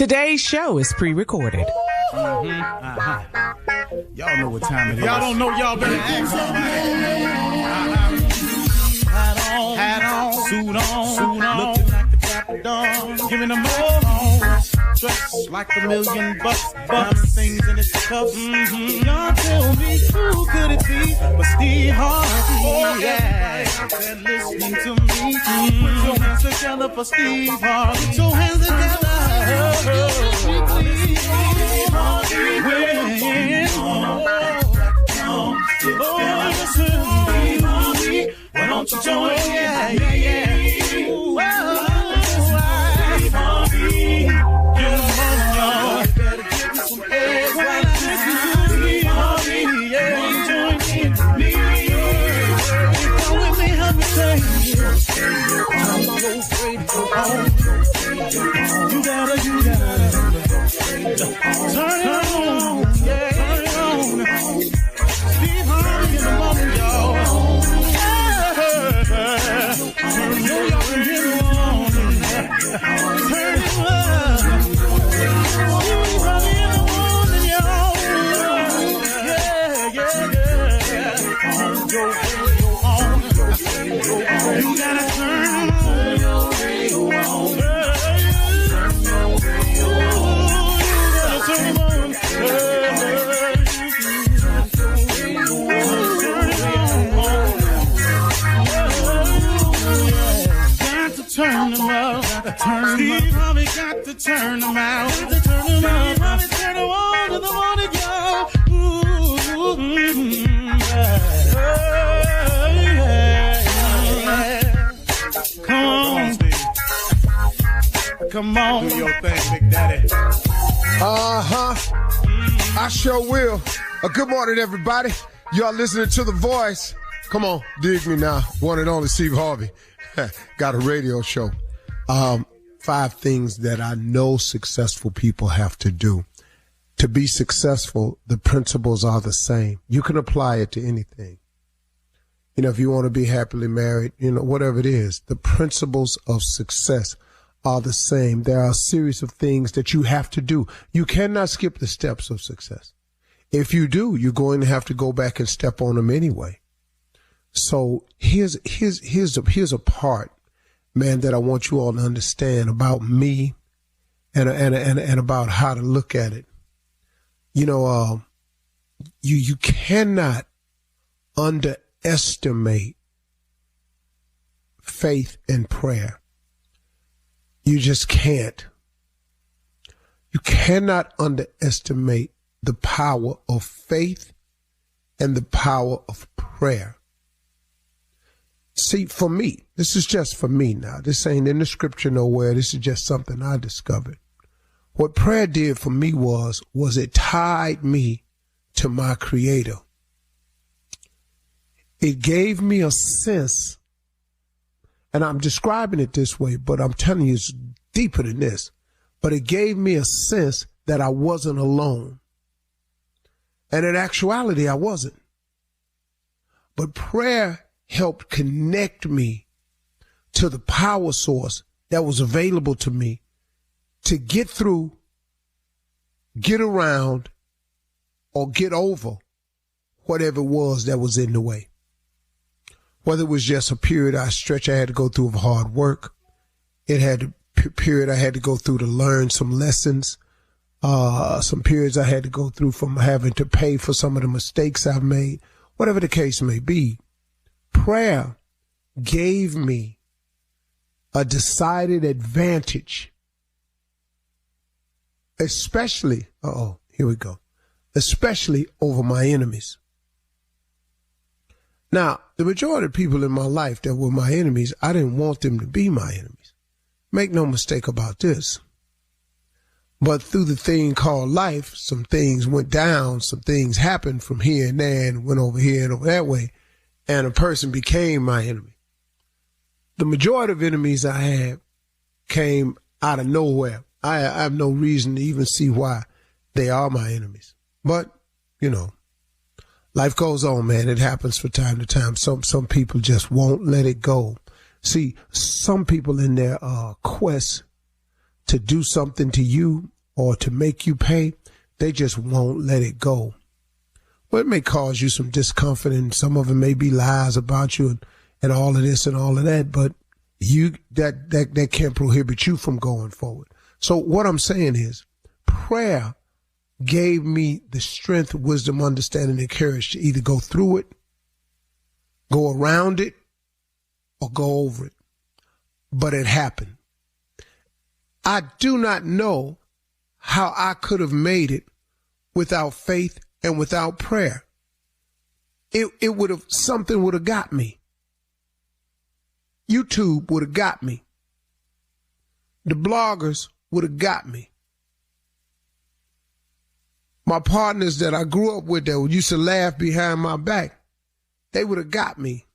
Today's show is pre-recorded. Y'all know what time it is. Y'all don't know, y'all better ask somebody. Hat on, suit on, looking like the Dapper Dawn, giving them all. Dressed like $1 million bucks, things in its cuffs. Y'all tell me who could it be but Steve Harvey? Oh yeah, and listening to me. Put your hands together for Steve Harvey. Put your hands together. Steve Harvey. Why don't you join? Yeah. You gotta turn it on, yeah, turn it on. Steve Harvey in the morning, y'all. Turn it on, turn it on. Steve Harvey in the morning, y'all. Yeah. Turn your radio on. You gotta turn your radio on. Turn them up, Steve Harvey got to turn them out. Steve Harvey turn them on to the morning, y'all. Come on, do your thing, Big Daddy. I sure will. Good morning, everybody. Y'all listening to The Voice. Come on, dig me now. One and only Steve Harvey. Got a radio show. 5 things that I know successful people have to do. To be successful, the principles are the same. You can apply it to anything. You know, if you want to be happily married, you know, whatever it is, the principles of success are the same. There are a series of things that you have to do. You cannot skip the steps of success. If you do, you're going to have to go back and step on them anyway. So here's a part, man, that I want you all to understand about me and about how to look at it. You know, you cannot underestimate faith and prayer. You just can't. You cannot underestimate the power of faith and the power of prayer. See, for me, this is just for me now. This ain't in the scripture nowhere. This is just something I discovered. What prayer did for me was it tied me to my Creator. It gave me a sense, and I'm describing it this way, but I'm telling you it's deeper than this. But it gave me a sense that I wasn't alone. And in actuality, I wasn't. But prayer helped connect me to the power source that was available to me to get through, get around, or get over whatever it was that was in the way. Whether it was just a period I had to go through of hard work, it had a period I had to go through to learn some lessons, some periods I had to go through from having to pay for some of the mistakes I've made, whatever the case may be. Prayer gave me a decided advantage, especially over my enemies. Now, the majority of people in my life that were my enemies, I didn't want them to be my enemies. Make no mistake about this. But through the thing called life, some things went down, some things happened from here and there and went over here and over that way, and a person became my enemy. The majority of enemies I had came out of nowhere. I have no reason to even see why they are my enemies. But, you know, life goes on, man. It happens from time to time. Some people just won't let it go. See, some people in their quest to do something to you or to make you pay, they just won't let it go. Well, it may cause you some discomfort, and some of it may be lies about you and all of this and all of that, but that can't prohibit you from going forward. So what I'm saying is, prayer gave me the strength, wisdom, understanding, and courage to either go through it, go around it, or go over it. But it happened. I do not know how I could have made it without faith and without prayer. It would have, something would have got me. YouTube would have got me. The bloggers would have got me. My partners that I grew up with that used to laugh behind my back, they would have got me.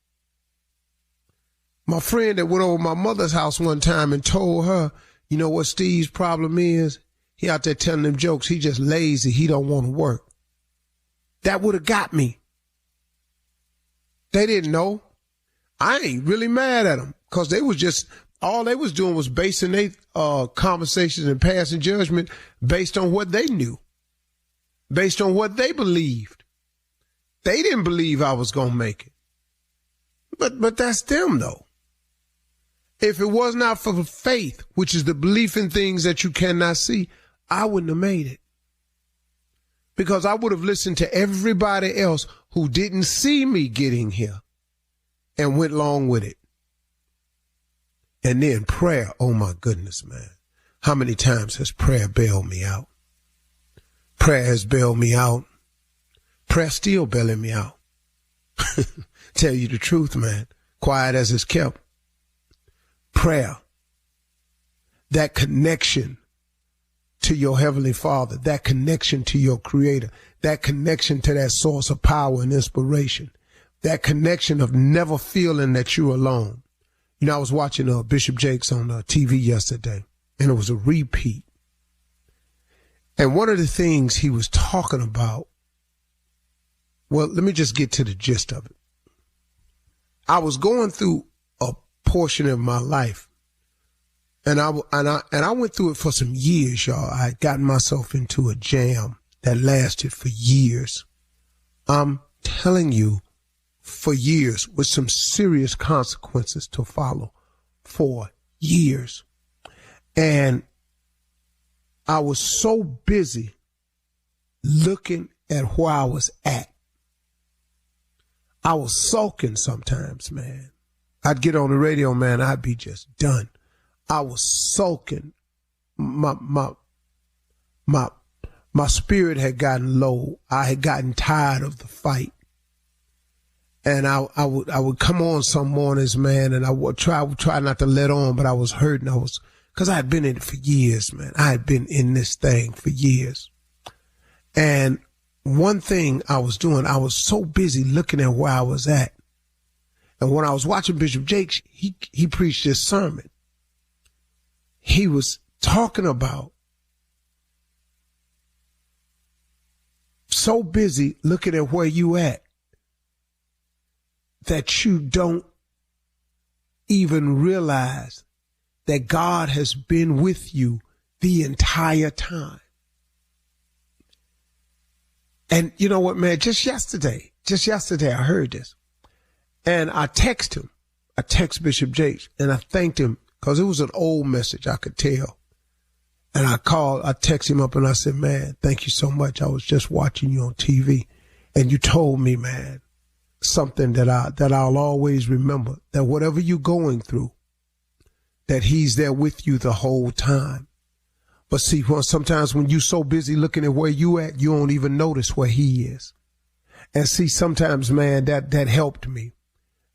My friend that went over my mother's house one time and told her, you know what Steve's problem is? He out there telling them jokes. He just lazy. He don't want to work. That would have got me. They didn't know. I ain't really mad at them because they was just, all they was doing was basing their conversations and passing judgment based on what they knew, based on what they believed. They didn't believe I was going to make it. But that's them though. If it was not for faith, which is the belief in things that you cannot see, I wouldn't have made it. Because I would have listened to everybody else who didn't see me getting here and went along with it. And then prayer, oh my goodness, man. How many times has prayer bailed me out? Prayer has bailed me out. Prayer still bailing me out. Tell you the truth, man. Quiet as it's kept. Prayer, that connection to your Heavenly Father, that connection to your Creator, that connection to that source of power and inspiration, that connection of never feeling that you're alone. You know, I was watching Bishop Jakes on TV yesterday, and it was a repeat. And one of the things he was talking about, well, let me just get to the gist of it. I was going through a portion of my life, and I went through it for some years, y'all. I had gotten myself into a jam that lasted for years. I'm telling you, for years, with some serious consequences to follow, for years. And I was so busy looking at where I was at. I was sulking sometimes, man. I'd get on the radio, man, I'd be just done. I was sulking. My spirit had gotten low. I had gotten tired of the fight. And I would come on some mornings, man, and I would try not to let on, but I was hurting. Cause I had been in it for years, man. I had been in this thing for years. And one thing I was doing, I was so busy looking at where I was at. And when I was watching Bishop Jakes, he preached this sermon. He was talking about so busy looking at where you at that you don't even realize that God has been with you the entire time. And you know what, man, just yesterday, I heard this. And I text Bishop Jakes, and I thanked him because it was an old message, I could tell. And I texted him up and I said, man, thank you so much. I was just watching you on TV and you told me, man, something that I'll always remember, that whatever you're going through, that he's there with you the whole time. But see, sometimes when you're so busy looking at where you at, you don't even notice where he is. And see, sometimes, man, that helped me.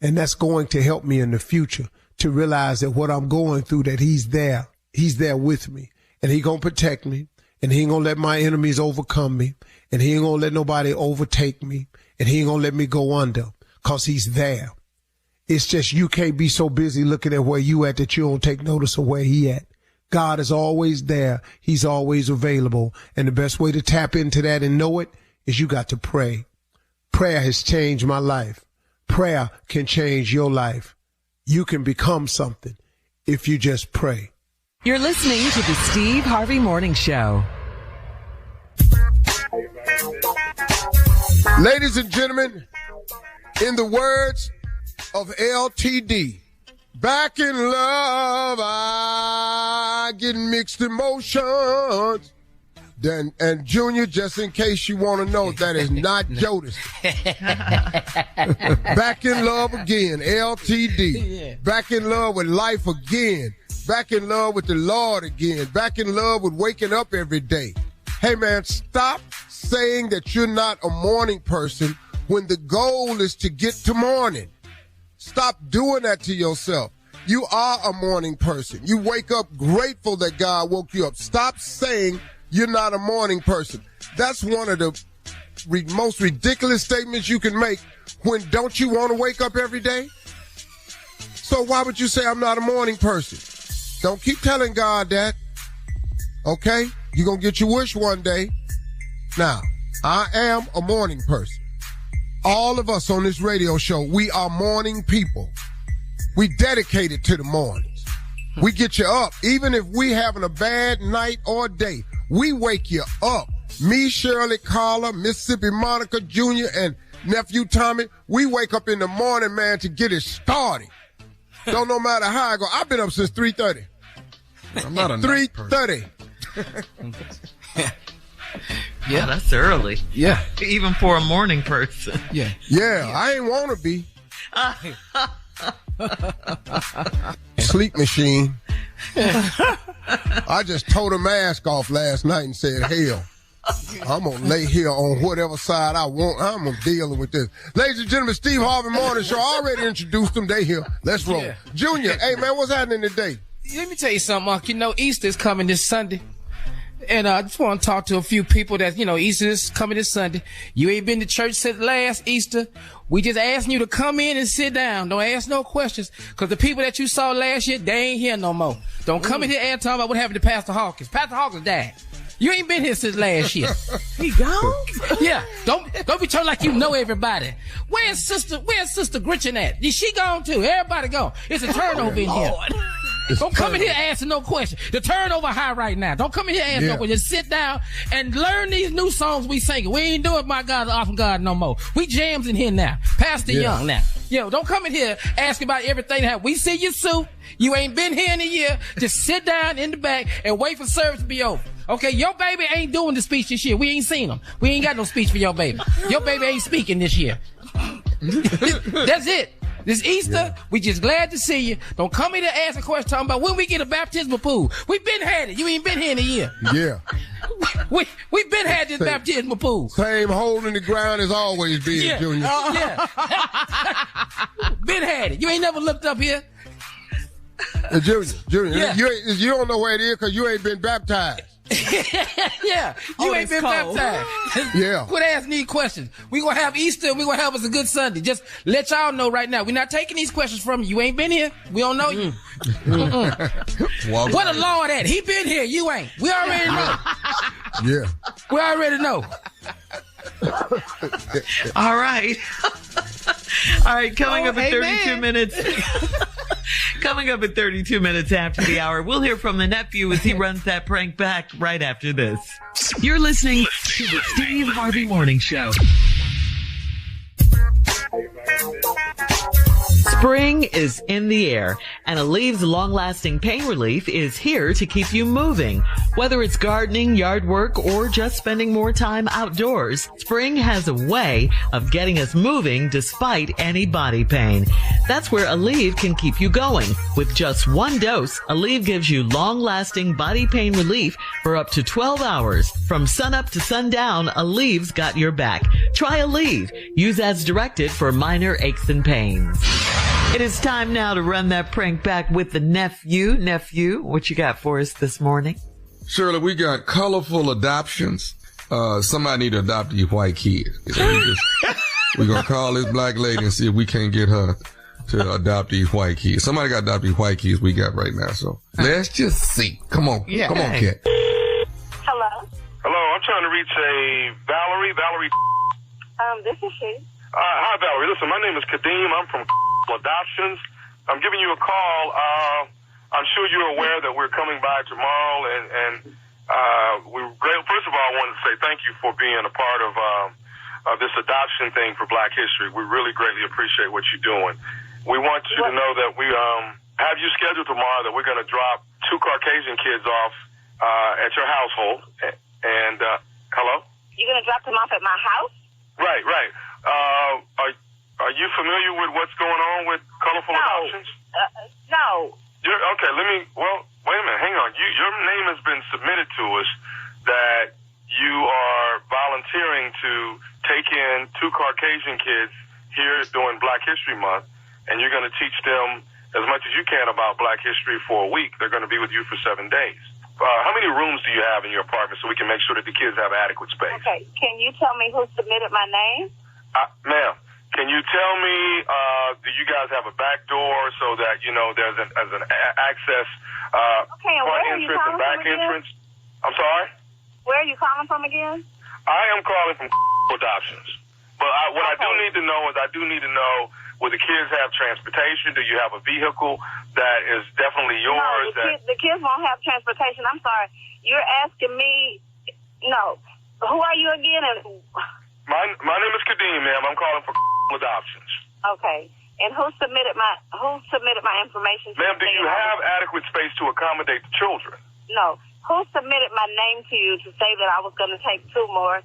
And that's going to help me in the future to realize that what I'm going through, that he's there with me, and he gonna protect me, and he ain't gonna let my enemies overcome me, and he ain't gonna let nobody overtake me, and he ain't gonna let me go under, cause he's there. It's just you can't be so busy looking at where you at that you don't take notice of where he at. God is always there. He's always available. And the best way to tap into that and know it is you got to pray. Prayer has changed my life. Prayer can change your life. You can become something if you just pray. You're listening to the Steve Harvey Morning Show. Ladies and gentlemen, in the words of LTD, back in love, I get mixed emotions. And Junior, just in case you want to know, that is not Jodeci. Back in love again, LTD. Back in love with life again. Back in love with the Lord again. Back in love with waking up every day. Hey, man, stop saying that you're not a morning person when the goal is to get to morning. Stop doing that to yourself. You are a morning person. You wake up grateful that God woke you up. Stop saying you're not a morning person. That's one of the most ridiculous statements you can make when don't you want to wake up every day? So why would you say I'm not a morning person? Don't keep telling God that. Okay? You're going to get your wish one day. Now, I am a morning person. All of us on this radio show, we are morning people. We dedicated to the mornings. We get you up. Even if we having a bad night or day, we wake you up. Me, Shirley, Carla, Mississippi Monica Jr., and nephew Tommy, we wake up in the morning, man, to get it started. Don't no matter how I go. I've been up since 3:30. I'm not a 3:30. Yeah, that's early. Yeah. Even for a morning person. Yeah. Yeah, I ain't want to be. Sleep machine. I just tore the mask off last night and said, hell, I'm going to lay here on whatever side I want. I'm going to deal with this. Ladies and gentlemen, Steve Harvey Morning Show. I already introduced them. They here. Let's roll. Yeah. Junior, hey, man, what's happening today? Let me tell you something, Mark. You know, Easter's coming this Sunday. And I just want to talk to a few people that, you know, Easter is coming this Sunday. You ain't been to church since last Easter. We just asking you to come in and sit down. Don't ask no questions. Because the people that you saw last year, they ain't here no more. Don't come in here and talk about what happened to Pastor Hawkins. Pastor Hawkins died. You ain't been here since last year. He gone? Yeah. Don't be turning like you know everybody. Where's Sister Gretchen at? Is she gone too? Everybody gone. It's a turnover in here. Don't come in here asking no question. The turnover high right now. Don't come in here asking no question. Just sit down and learn these new songs we singing. We ain't doing My God, the Awesome God no more. We jams in here now. Pastor Young now. Yo, don't come in here asking about everything that we see your suit. You ain't been here in a year. Just sit down in the back and wait for service to be over. Okay, your baby ain't doing the speech this year. We ain't seen him. We ain't got no speech for your baby. Your baby ain't speaking this year. That's it. This Easter, we just glad to see you. Don't come in here asking questions talking about when we get a baptismal pool. We been had it. You ain't been here in a year. Yeah. We been had this baptismal pool. Same hole in the ground as always been, Junior. Yeah. Been had it. You ain't never looked up here. Junior, you don't know where it is because you ain't been baptized. Yeah, you ain't been baptized. Yeah. Quit asking these questions. We gonna have Easter and we gonna have us a good Sunday. Just let y'all know right now. We're not taking these questions from you. You ain't been here. We don't know you. Where the Lord at? He been here. You ain't. We already know. Yeah. We already know. All right. All right, coming up at 32 minutes. Coming up at 32 minutes after the hour, we'll hear from the nephew as he runs that prank back right after this. You're listening to the Steve Harvey Morning Show. Spring is in the air, and Alev's long-lasting pain relief is here to keep you moving. Whether it's gardening, yard work, or just spending more time outdoors, Spring has a way of getting us moving despite any body pain. That's where Aleve can keep you going. With just one dose, Aleve gives you long-lasting body pain relief for up to 12 hours. From sunup to sundown, Aleve's got your back. Try Aleve. Use as directed for minor aches and pains. It is time now to run that prank back with the nephew. Nephew, what you got for us this morning? Shirley, we got colorful adoptions. Somebody need to adopt these white kids. We're going to call this black lady and see if we can't get her to adopt these white kids. Somebody got to adopt these white kids we got right now. So let's just see. Come on. Yeah. Come on, Kat. Hello. Hello, I'm trying to reach a Valerie. Valerie. This is she. Hi, Valerie. Listen, my name is Kadeem. I'm from Adoptions. I'm giving you a call. I'm sure you're aware that we're coming by tomorrow, and we're great. First of all, I wanted to say thank you for being a part of this adoption thing for Black History. We really greatly appreciate what you're doing. We want you to know that we have you scheduled tomorrow that we're going to drop 2 Caucasian kids off at your household. And hello? You're going to drop them off at my house? Right. Are you familiar with what's going on with colorful adoptions? No. Okay, wait a minute, hang on. Your name has been submitted to us that you are volunteering to take in 2 Caucasian kids here during Black History Month, and you're going to teach them as much as you can about Black history for a week. They're going to be with you for 7 days. How many rooms do you have in your apartment so we can make sure that the kids have adequate space? Okay, can you tell me who submitted my name? Ma'am, can you tell me, do you guys have a back door so that, there's an access, okay, and front where are you entrance and calling back from again? entrance? I'm sorry? Where are you calling from again? I am calling from adoptions. But what I do need to know is will the kids have transportation? Do you have a vehicle that is definitely yours? No, the kids won't have transportation. I'm sorry. You're asking me, no. Who are you again? And My name is Kadeem, ma'am. I'm calling for adoptions. Okay. And who submitted my information to Ma'am, do you have adequate space to accommodate the children? No. Who submitted my name to you to say that I was going to take 2 more?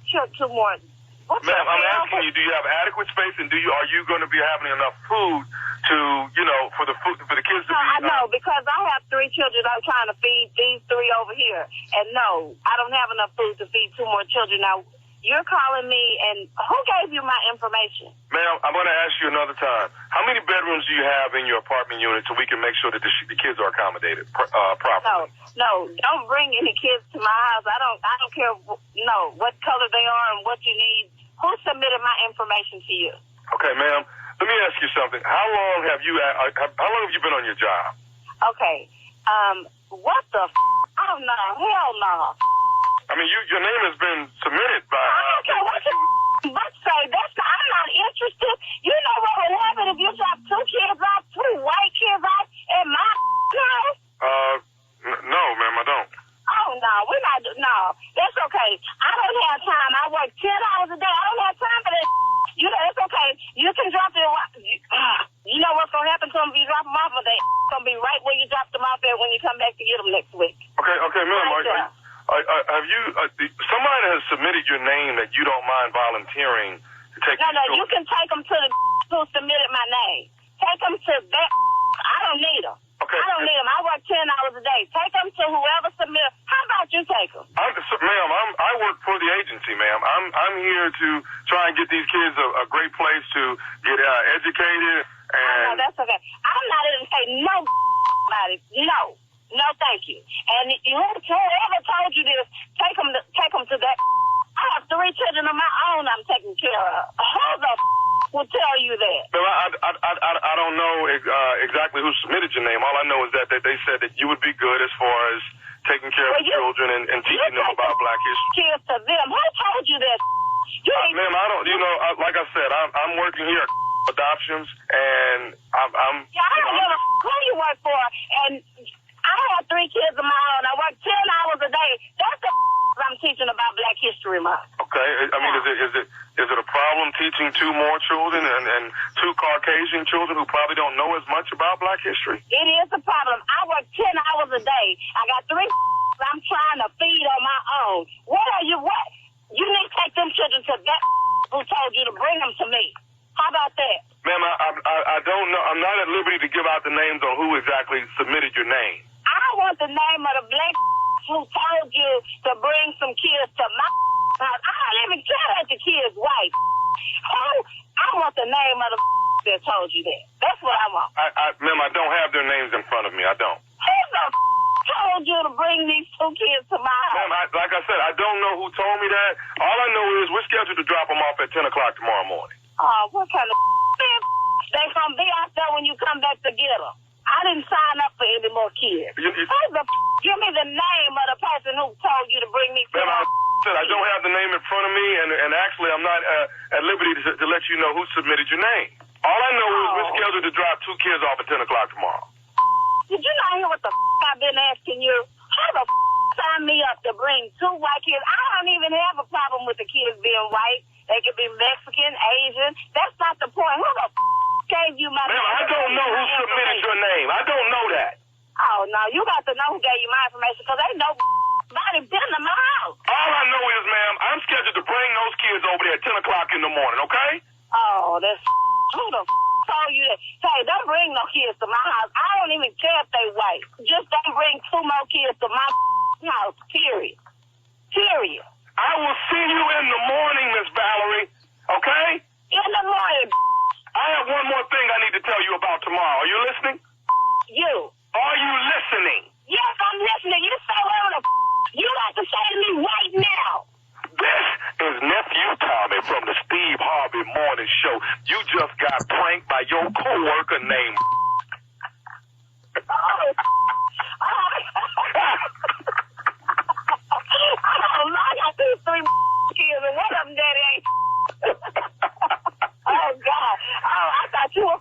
Ma'am, I'm asking you, do you have adequate space, and are you going to be having enough food to, for the kids to be? No, because I have 3 children. I'm trying to feed these 3 over here, and no, I don't have enough food to feed 2 more children. Now, you're calling me, and who gave you my information? Ma'am, I'm going to ask you another time. How many bedrooms do you have in your apartment unit so we can make sure that the kids are accommodated properly? No, don't bring any kids to my house. I don't care. No, what color they are and what you need. Who submitted my information to you? Okay, ma'am. Let me ask you something. How long have you been on your job? Okay. What the? I don't know. Hell no. I mean, your name has been submitted by. I don't care what you say. I'm not interested. You know what would happen if you drop 2 kids off, 2 white kids off in my house? No, ma'am, I don't. Oh, no, we're not. No, that's okay. I don't have time. I work 10 hours a day. I don't have time for that. It's okay. You can drop them. You know what's going to happen to them if you drop them off? They're going to be right where you dropped them off at when you come back to get them next week. Okay, ma'am. Have you? Somebody has submitted your name that you don't mind volunteering to take. No, you can take them to the who submitted my name. Take them to that. I don't need them. Okay. I don't need them. I work 10 hours a day. Take them to whoever submitted. How about you take them? Ma'am, I work for the agency, ma'am. I'm here to try and get these kids a great place to get educated. And no, that's okay. I'm not even saying no about it. No, thank you. And whoever told you this, take them to that. I have 3 children of my own I'm taking care of. Who the will tell you that? Well, I don't know exactly who submitted your name. All I know is that they said that you would be good as far as taking care of the children and teaching them about Black history. Kids to them. Who told you that? Ma'am, I don't. Like I said, I'm working here at adoptions, and I'm. Yeah, I don't know who you work for, and I have 3 kids of my own. I work 10 hours a day. That's the I'm teaching about Black History Month. Okay, I mean, is it a problem teaching 2 more children and 2 Caucasian children who probably don't know as much about Black history? It is a problem. I work 10 hours a day. I got 3 I'm trying to feed on my own. What? You need to take them children to that who told you to bring them to me. How about that? Ma'am, I don't know. I'm not at liberty to give out the names on who exactly submitted your name. I want the name of the Black who told you to bring some kids to my house. I don't even care that the kid's white. I want the name of the that told you that. That's what I want. Ma'am, I don't have their names in front of me. I don't. Who the told you to bring these 2 kids to my house? Ma'am, like I said, I don't know who told me that. All I know is we're scheduled to drop them off at 10 o'clock tomorrow morning. Oh, what kind of they gonna be out there when you come back to get them? I didn't sign up for any more kids. Give me the name of the person who told you to bring me to Ma'am, I don't have the name in front of me, and actually I'm not at liberty to let you know who submitted your name. All I know is we're scheduled to drop 2 kids off at 10 o'clock tomorrow. Did you not hear what the I've been asking you? How the sign me up to bring 2 white kids? I don't even have a problem with the kids being white. They could be Mexican, Asian. That's not the point. Who the gave you my name? Ma'am, I don't know who submitted your name. I don't know that. Oh, no, you got to know who gave you my information because ain't nobody been to my house. All I know is, ma'am, I'm scheduled to bring those kids over there at 10 o'clock in the morning, okay? Oh, that's who the told you that? Hey, don't bring no kids to my house. I don't even care if they white. Just don't bring 2 more kids to my house, period. Period. I will see you in the morning, Miss Valerie, okay? In the morning. I have one more thing I need to tell you about tomorrow. Are you listening? You. Are you listening? Yes, I'm listening. You say whatever the you got to say to me right now. This is Nephew Tommy from the Steve Harvey Morning Show. You just got pranked by your coworker named I got these 3 kids and one of them daddy ain't oh God. Oh, I thought you were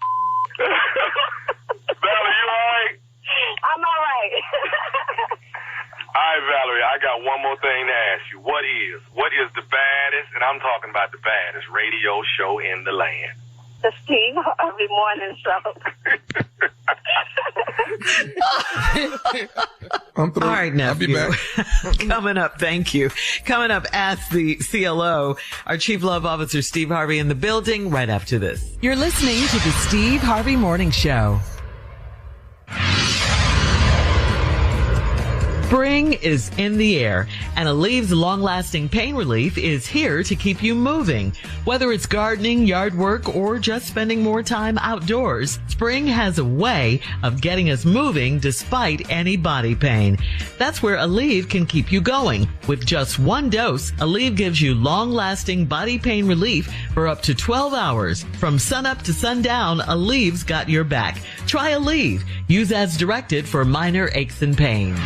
Valerie, you alright? I'm alright. All right, Valerie, I got one more thing to ask you. What is the baddest, and I'm talking about the baddest radio show in the land? The Steve Harvey Morning Show. I'm through. All right, I'll be nephew. back. Coming up, thank you. Coming up, ask the CLO, our Chief Love Officer, Steve Harvey, in the building right after this. You're listening to the Steve Harvey Morning Show. Spring is in the air, and Alev's long-lasting pain relief is here to keep you moving. Whether it's gardening, yard work, or just spending more time outdoors, spring has a way of getting us moving despite any body pain. That's where Aleve can keep you going. With just 1 dose, Aleve gives you long-lasting body pain relief for up to 12 hours. From sunup to sundown, Aleve's got your back. Try Aleve. Use as directed for minor aches and pains.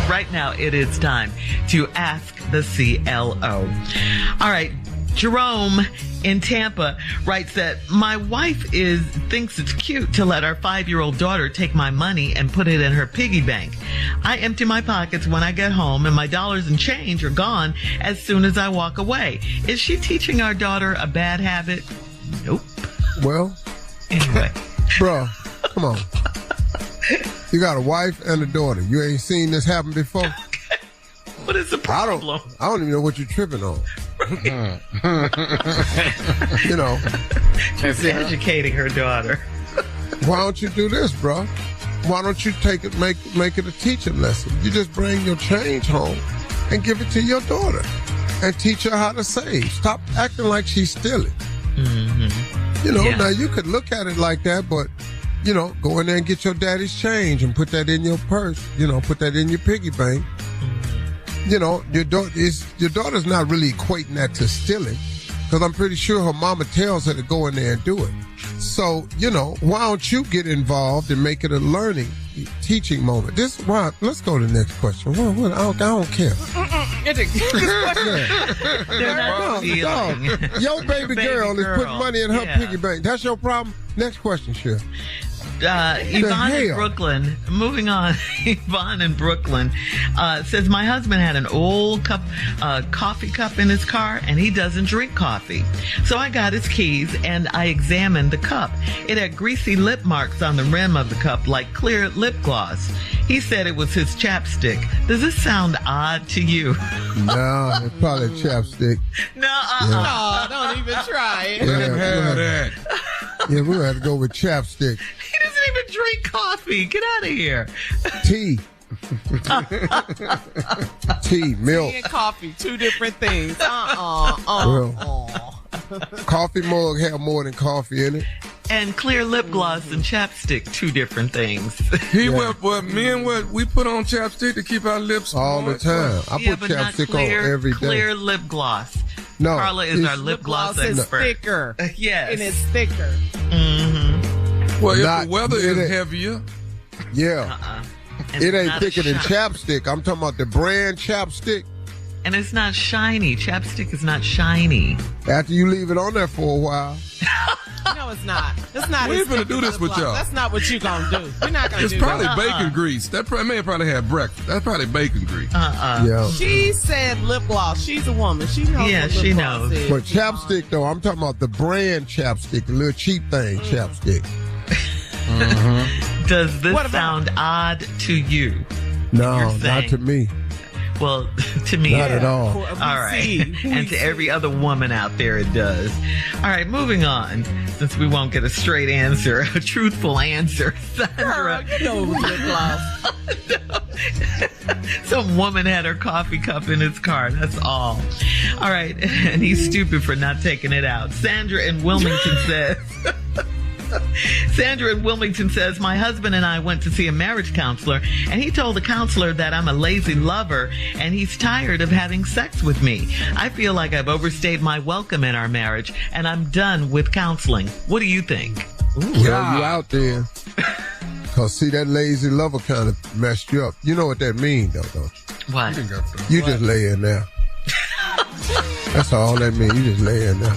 Right now, it is time to ask the CLO. All right. Jerome in Tampa writes that my wife thinks it's cute to let our 5-year-old daughter take my money and put it in her piggy bank. I empty my pockets when I get home and my dollars and change are gone as soon as I walk away. Is she teaching our daughter a bad habit? Nope. Well, Anyway. bro, come on. You got a wife and a daughter. You ain't seen this happen before? What is the problem? I don't even know what you're tripping on. You know. She's educating her daughter. Why don't you do this, bro? Why don't you take it, make it a teaching lesson? You just bring your change home and give it to your daughter and teach her how to save. Stop acting like she's stealing. Mm-hmm. You know, Now you could look at it like that, but you know, go in there and get your daddy's change and put that in your purse. You know, put that in your piggy bank. You know, your daughter's not really equating that to stealing, because I'm pretty sure her mama tells her to go in there and do it. So, you know, why don't you get involved and make it a learning, teaching moment? Let's go to the next question. I don't care. They're not stealing. Your baby girl is putting money in her piggy bank. That's your problem? Next question, Shir. Yvonne in Brooklyn, moving on. Yvonne in Brooklyn says, my husband had an old coffee cup in his car, and he doesn't drink coffee. So I got his keys and I examined the cup. It had greasy lip marks on the rim of the cup like clear lip gloss. He said it was his chapstick. Does this sound odd to you? No, it's probably chapstick. No, don't even try it. Yeah, we're going to have to go with chapstick. He doesn't even drink coffee. Get out of here. Tea. Tea, milk. Tea and coffee, 2 different things. Coffee mug have more than coffee in it. And clear lip gloss and chapstick, 2 different things. Men we put on chapstick to keep our lips all the time. I put chapstick on every day. Clear lip gloss. No, Carla is our lip gloss expert. It's thicker. Yes. And it's thicker. Mm-hmm. Well, if the weather is heavier. Yeah. It ain't thicker than chapstick. I'm talking about the brand chapstick. And it's not shiny. Chapstick is not shiny. After you leave it on there for a while. No, it's not. It's not. We ain't finna do this with y'all. That's not what you gonna do. We're not gonna do It's probably that. bacon grease. That man probably had breakfast. That's probably bacon grease. Yeah. She said lip gloss. She's a woman. She knows. Yeah, what she lip gloss knows. is. But chapstick, though, I'm talking about the brand chapstick, the little cheap thing chapstick. Does this What about- sound odd to you? No, You're not saying- to me. Well, to me, Not at all. We All right. see. And to every other woman out there, it does. All right, moving on. Since we won't get a straight answer, a truthful answer, Sandra. Girl, you know it was lip gloss. Some woman had her coffee cup in his car. That's all. All right. And he's stupid for not taking it out. Sandra in Wilmington says, my husband and I went to see a marriage counselor, and he told the counselor that I'm a lazy lover and he's tired of having sex with me. I feel like I've overstayed my welcome in our marriage and I'm done with counseling. What do you think? Well, you out there. Because, see, that lazy lover kind of messed you up. You know what that means, though, don't you? What? You just lay in there. That's all that means. You just lay in there.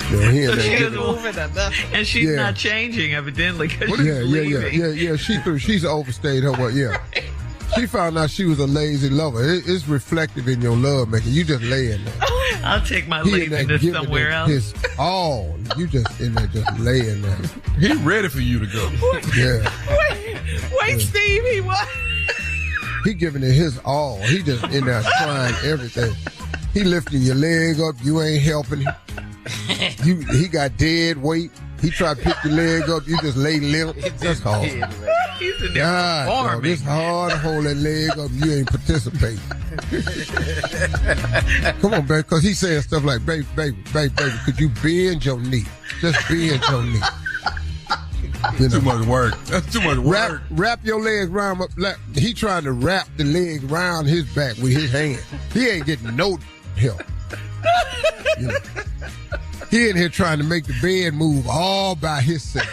Yeah, he in there She giving- was- and she's Yeah. not changing, evidently, because she's Yeah. leaving. She's overstayed her what? Yeah. She found out she was a lazy lover. It's reflective in your love making. You just lay in there. I'll take my He in there laziness giving somewhere it else. his all. You just in there just laying there. He ready for you to go. Yeah. Wait, Steve. He what? He giving it his all. He just in there trying everything. He lifting your leg up. You ain't helping him. He got dead weight. He tried to pick your leg up. You just lay limp. That's hard. He's in there God, dog, performing. it's hard to hold that leg up. You ain't participating. Come on, baby, because he saying stuff like, baby, could you bend your knee? Just bend your knee. You know. Too much work. That's too much work. Wrap your legs around. He trying to wrap the legs around his back with his hand. He ain't getting no help. You know. He in here trying to make the bed move all by himself.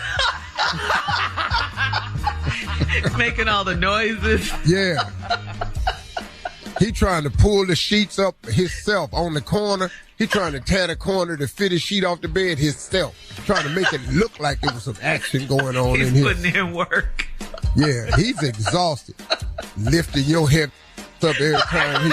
Making all the noises. Yeah. He trying to pull the sheets up himself on the corner. He trying to tear the corner to fit his sheet off the bed himself. Trying to make it look like there was some action going on He's in here. putting in work. Yeah, he's exhausted. Lifting your head up every time he...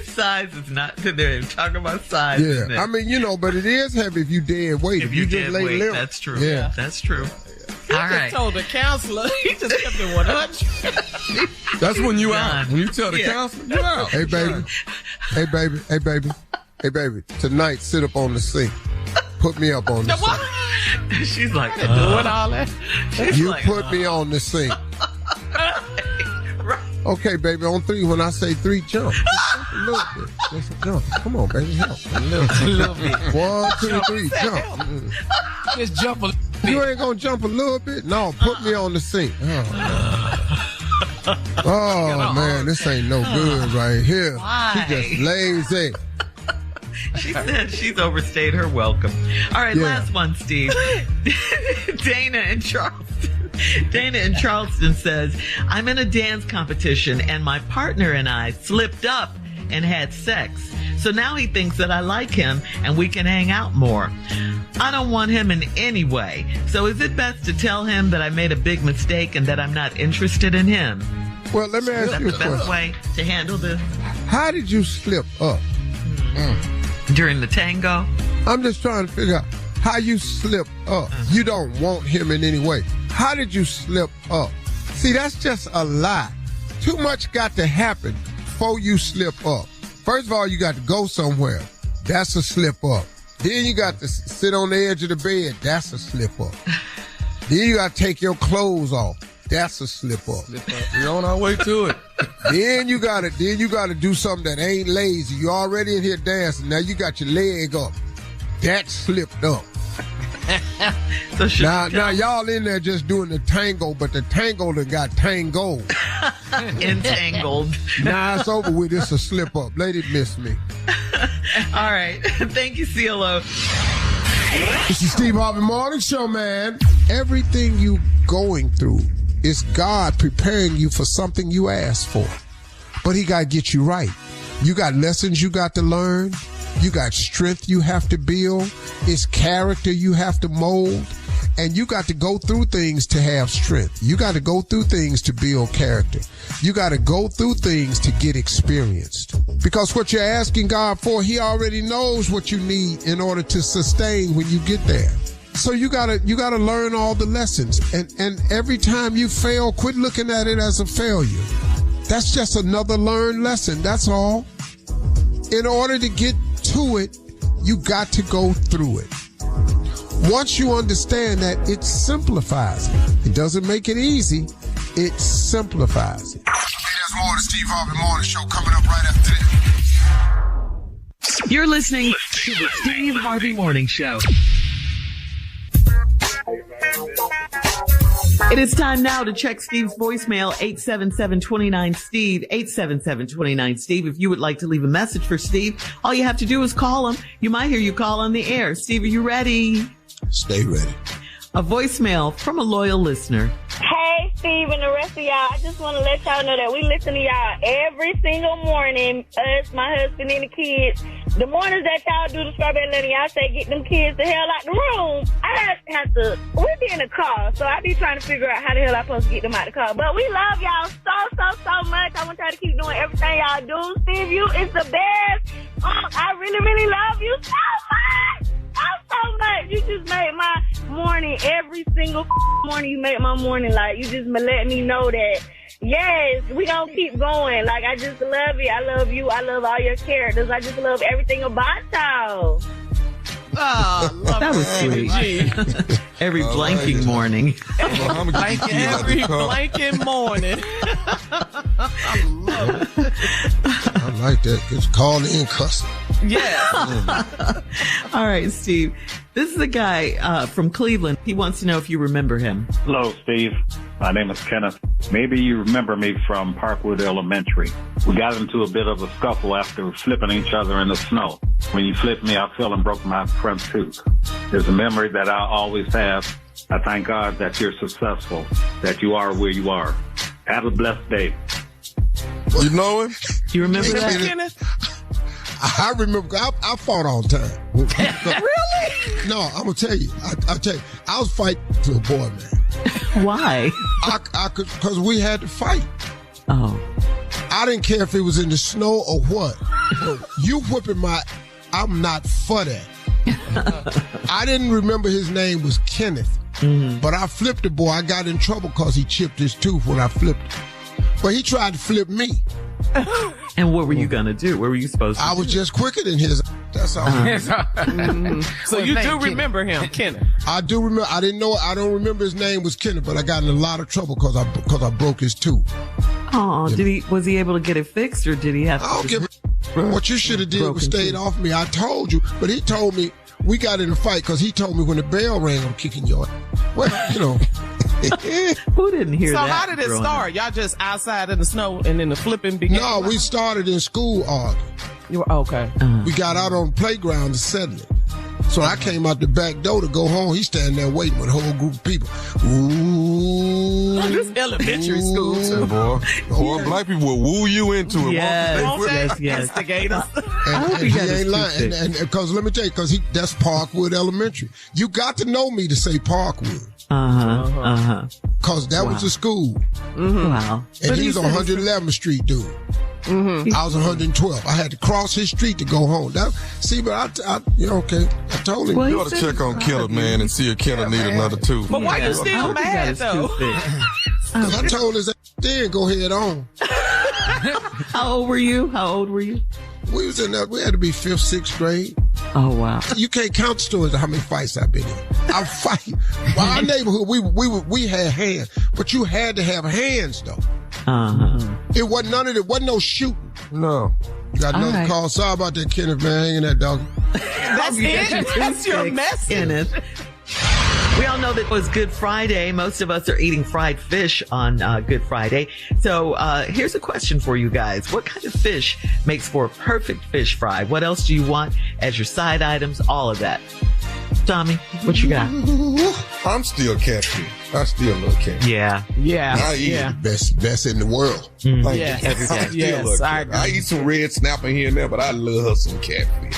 Size is not, they're talking about size. Yeah, isn't it? I mean, but it is heavy if you dead weight. if you you just did lay wait, limp. that's true. Yeah. That's true. All Just right. told the counselor. He just kept it 100. That's when you out. Done. When you tell the Yeah. counselor, you out. Hey, baby. Hey, baby. Hey, baby. Hey, baby. Tonight, sit up on the sink. Put me up on the sink. She's like, Doing all that. she's You like, put me on the sink. right. Okay, baby. On 3, when I say 3, jump. Just a little bit. Just a jump. Come on, baby. Help. A little bit. 1, 2, 3, jump. Just jump a You ain't gonna jump a little bit? No, put me on the sink. Oh man, this ain't no good right here. Why? She just lazy. She said she's overstayed her welcome. All right, Yeah. last one, Steve. Dana in Charleston says, I'm in a dance competition and my partner and I slipped up and had sex. So now he thinks that I like him and we can hang out more. I don't want him in any way. So is it best to tell him that I made a big mistake and that I'm not interested in him? Well, let me Is ask that you the a best question. way to handle this How did you slip up? during the tango? I'm just trying to figure out how you slip up. You don't want him in any way. How did you slip up? See, that's just a lie. Too much got to happen before you slip up. First of all, you got to go somewhere. That's a slip up. Then you got to sit on the edge of the bed. That's a slip up. Then you got to take your clothes off. That's a slip up. We're on our way to it. Then you gotta do something that ain't lazy. You already in here dancing. Now you got your leg up. That slipped up. So should Now y'all in there just doing the tango, but the tango done got tango. entangled. Now it's over with. It's a slip up. Lady miss me. All right. Thank you, CeeLo. This is Steve Harvey Morning Show, man. Everything you going through is God preparing you for something you asked for. but he got to get you right. You got lessons you got to learn. You got strength you have to build. It's character you have to mold. And you got to go through things to have strength. You got to go through things to build character. You got to go through things to get experienced. Because what you're asking God for, he already knows what you need in order to sustain when you get there. So you gotta learn all the lessons. And every time you fail, quit looking at it as a failure. That's just another learned lesson. That's all. In order to get to it, you got to go through it. Once you understand that, it simplifies it. It doesn't make it easy. It simplifies it. There's more of the Steve Harvey Morning Show coming up right after this. You're listening to the Steve Harvey Morning Show. It is time now to check Steve's voicemail, 877-29-STEVE, 877-29-STEVE. If you would like to leave a message for Steve, all you have to do is call him. You might hear you call on the air. Steve, are you ready? Stay ready. A voicemail from a loyal listener. Hey, Steve and the rest of y'all. I just want to let y'all know that we listen to y'all every single morning. Us, my husband, and the kids. The mornings that y'all do the strawberry letter, y'all say get them kids the hell out the room. I have to, we be in the car, so I be trying to figure out how the hell I'm supposed to get them out the car. But we love y'all so much. I want y'all to keep doing everything y'all do. Steve, you is the best. I really, really love you so much. So much. You just made my morning every single morning. You make my morning. Like, you just let me know that, yes, we gonna keep going. Like, I just love you. I love you. I love all your characters. I just love everything about y'all. Oh, that was sweet. Every blanking morning. Every blanking morning. I love it. I like that. It's called in cussing. Yeah. All right, Steve. This is a guy from Cleveland. He wants to know if you remember him. Hello, Steve. My name is Kenneth. Maybe you remember me from Parkwood Elementary. We got into a bit of a scuffle after flipping each other in the snow. When you flipped me, I fell and broke my front tooth. It's a memory that I always have. I thank God that you're successful, that you are where you are. Have a blessed day. You know him? You remember that? Kenneth? I remember. I fought all the time. Really? No, I'm gonna tell you. I'll tell you. I was fighting to a boy, man. Why? Because we had to fight. Oh. I didn't care if it was in the snow or what. You whipping I'm not for that. I didn't remember his name was Kenneth, but I flipped the boy. I got in trouble because he chipped his tooth when I flipped him. But he tried to flip me. And what were you going to do? What were you supposed to do? I was just quicker than his. That's all. So you do remember him, Kenneth? I do remember. I don't remember his name was Kenneth, but I got in a lot of trouble because I broke his tooth. Oh, was he able to get it fixed, or did he have to? I don't give a. What you should have did was stayed off me. I told you, but he told me we got in a fight because he told me when the bell rang, I'm kicking your. Well, you know. Who didn't hear that? So how did it start? Y'all just outside in the snow and then the flipping began? No, we started in school arguing. You were okay. We got out on the playground to settle it. So I came out the back door to go home. He's standing there waiting with a whole group of people. Ooh. This elementary school too. Boy, black people will woo you into it. Yes. Instigators. And he ain't lying. And because let me tell you, that's Parkwood Elementary. You got to know me to say Parkwood. Because that was the school. Wow. And he was on 111th Street, dude. I was 112. I had to cross his street to go home. Okay. I told him. Well, you ought to check on Killer, man, and see if Killer need another tooth. But why you still mad, though? Because I told his then go head on. How old were you? We was in there. We had to be 5th, 6th grade. Oh, wow. You can't count stories of how many fights I've been in. I fight. Well, our neighborhood, we had hands, but you had to have hands, though. It wasn't none of it. Wasn't no shooting. No. You got another call. Sorry about that, Kenneth, man. Hanging that dog. That's it. That's your message. Kenneth. We all know that it was Good Friday. Most of us are eating fried fish on Good Friday. So here's a question for you guys. What kind of fish makes for a perfect fish fry? What else do you want as your side items? All of that. Tommy, what you got? I'm still catfish. I still love catfish. Yeah. I eat the best in the world. Like, Yes. every day. I still Yes, love I catfish. I agree. eat some red snapper here and there, but I love some catfish.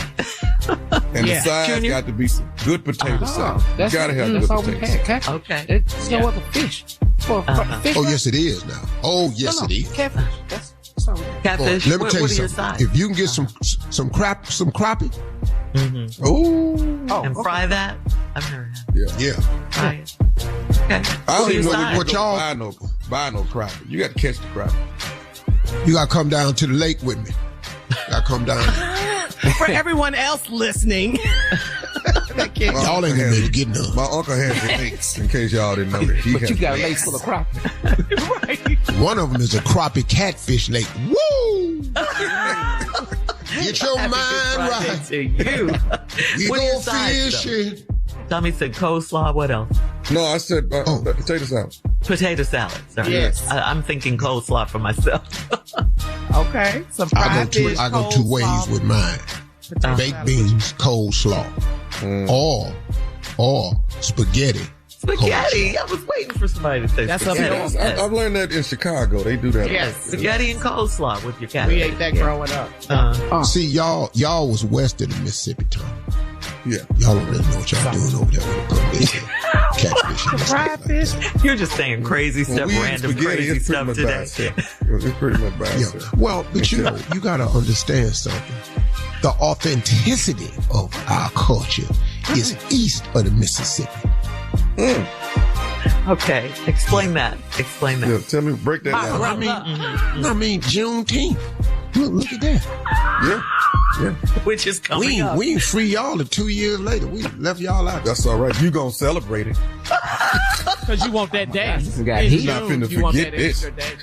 And the sides Junior? got to be some good potato salad. You That's gotta have good all we potato had. salad. Catfish. Okay. It's no other fish. For fish. Oh, yes, it is now. Oh, yes, it is. Catfish. That's all we had. Catfish. Let me what, tell you what are your something. sides? If you can get some crappie, And fry that? I've never had yeah. fry it. Okay. I don't What are your even sides? what y'all- buy no crappie. You got to catch the crappie. You gotta come down to the lake with me. Gotta come down. For everyone else listening. Y'all ain't gonna be able to get none. My uncle has the lakes, in case y'all didn't know that. He But has you got a the lake lakes. full of crappie. One of them is a crappie catfish lake. Woo! Get your mind right. To you. We What are your go sides, fishing. Tommy said coleslaw. What else? No, I said potato salad. Potato salad. Sorry. Yes. I'm thinking coleslaw for myself. Okay. Some I fried fish, go two ways coleslaw, with mine. potato Baked salad. beans, coleslaw, or spaghetti. Spaghetti. I was waiting for somebody to say That's up spaghetti. north. Yes. I've learned that in Chicago. They do that. Yes. Spaghetti and coleslaw with your catfish. We ate that growing up. See, y'all was west of the Mississippi, Tom. Yeah. Y'all don't really know what y'all doing over there when it comes to catfish. and stuff Fried like fish. that. You're just saying crazy When stuff, we eat random spaghetti, crazy it's pretty stuff much by today. itself. It's pretty much by Yeah. itself. Well, but you know, you gotta understand something. The authenticity of our culture is east of the Mississippi. Okay, explain that. Explain that. Yeah, tell me, break that down. I mean, Juneteenth. Look at that. Yeah. Which is coming up. We ain't free y'all 2 years later. We left y'all out. That's all right. You gonna celebrate it. Because you want that day. got In heat. June, Not finna you want forget that this. extra day.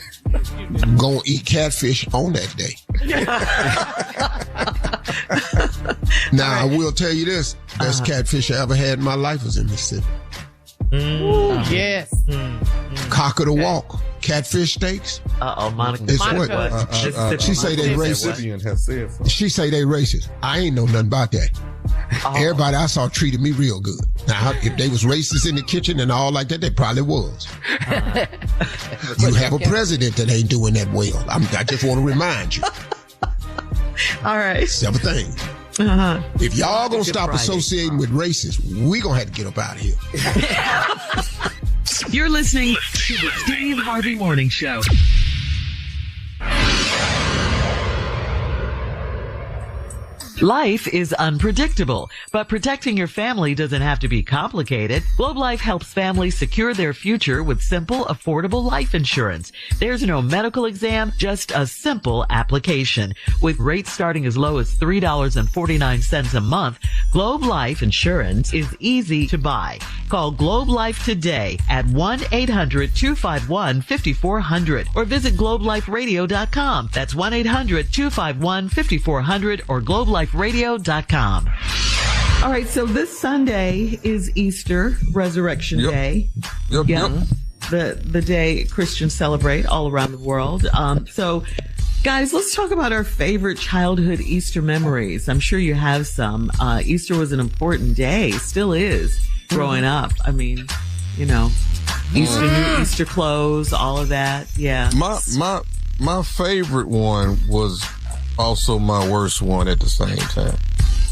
Gonna eat catfish on that day. Now, I will tell you this. Best catfish I ever had in my life was in Mississippi. Ooh, yes. Cock of the walk. Catfish steaks. Monica. It's what? Mississippi. She say they racist. Mississippian has said something. She say they racist. I ain't know nothing about that. Everybody I saw treated me real good. Now, if they was racist in the kitchen and all like that, they probably was. You have a president that ain't doing that well. I just want to remind you. All right. Several things. If y'all gonna stop associating with racists, we gonna have to get up out of here. You're listening to the Steve Harvey Morning Show. Life is unpredictable, but protecting your family doesn't have to be complicated. Globe Life helps families secure their future with simple, affordable life insurance. There's no medical exam, just a simple application. With rates starting as low as $3.49 a month, Globe Life insurance is easy to buy. Call Globe Life today at 1-800-251-5400 or visit globeliferadio.com. That's 1-800-251-5400 or globeliferadio.com. All right, so this Sunday is Easter, Resurrection Day. Yep. The day Christians celebrate all around the world. So, guys, let's talk about our favorite childhood Easter memories. I'm sure you have some. Easter was an important day, still is, growing up. I mean, you know, Easter, new Easter clothes, all of that. Yeah. My favorite one was also my worst one at the same time.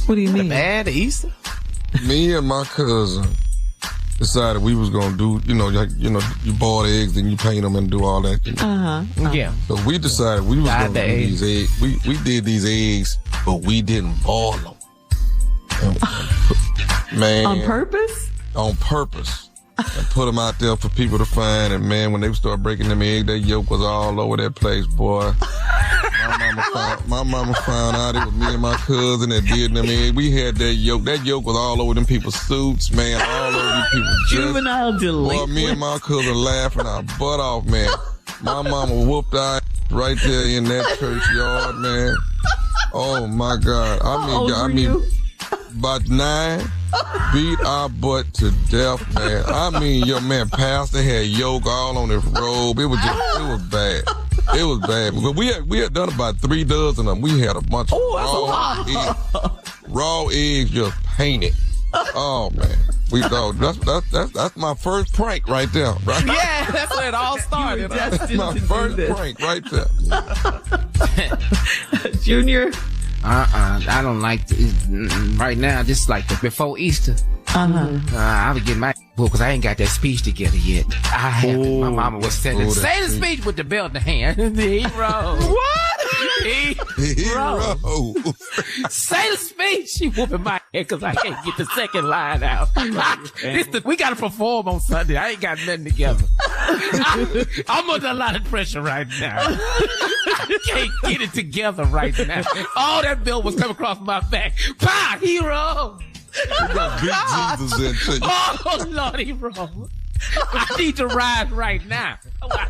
What do you mean? Bad Easter? Me and my cousin decided we was gonna do, you boil eggs, then you paint them and do all that. Yeah. So we decided we was gonna do these eggs. We did these eggs, but we didn't boil them. Man. On purpose? On purpose. And put them out there for people to find. And man, when they start breaking them eggs, that yolk was all over that place, boy. My mama found out it was me and my cousin that did them eggs. We had that yolk. That yolk was all over them people's suits, man. All over these people's dresses. Juvenile delinquent. Boy, me and my cousin laughing our butt off, man. My mama whooped our right there in that churchyard, man. Oh my God. I mean, about 9, beat our butt to death, man. I mean, your man, pastor had yolk all on his robe. It was bad. It was bad. But we had done about 3 dozen of them. We had a bunch of raw eggs just painted. Oh, man. That's my first prank right there. Right? Yeah, that's where it all started. That's my first prank right there. Junior? I don't like right now, just like before Easter. I would get my book because I ain't got that speech together yet. My mama was saying, say the speech with the belt in the hand. The hero. What? Hero. Say the speech. She whooping my head because I can't get the second line out. We got to perform on Sunday. I ain't got nothing together. I'm under a lot of pressure right now. I can't get it together right now. All that belt was coming across my back. Pa, hero. Big Jesus into you. Oh, Lord, hero. I need to rise right now. I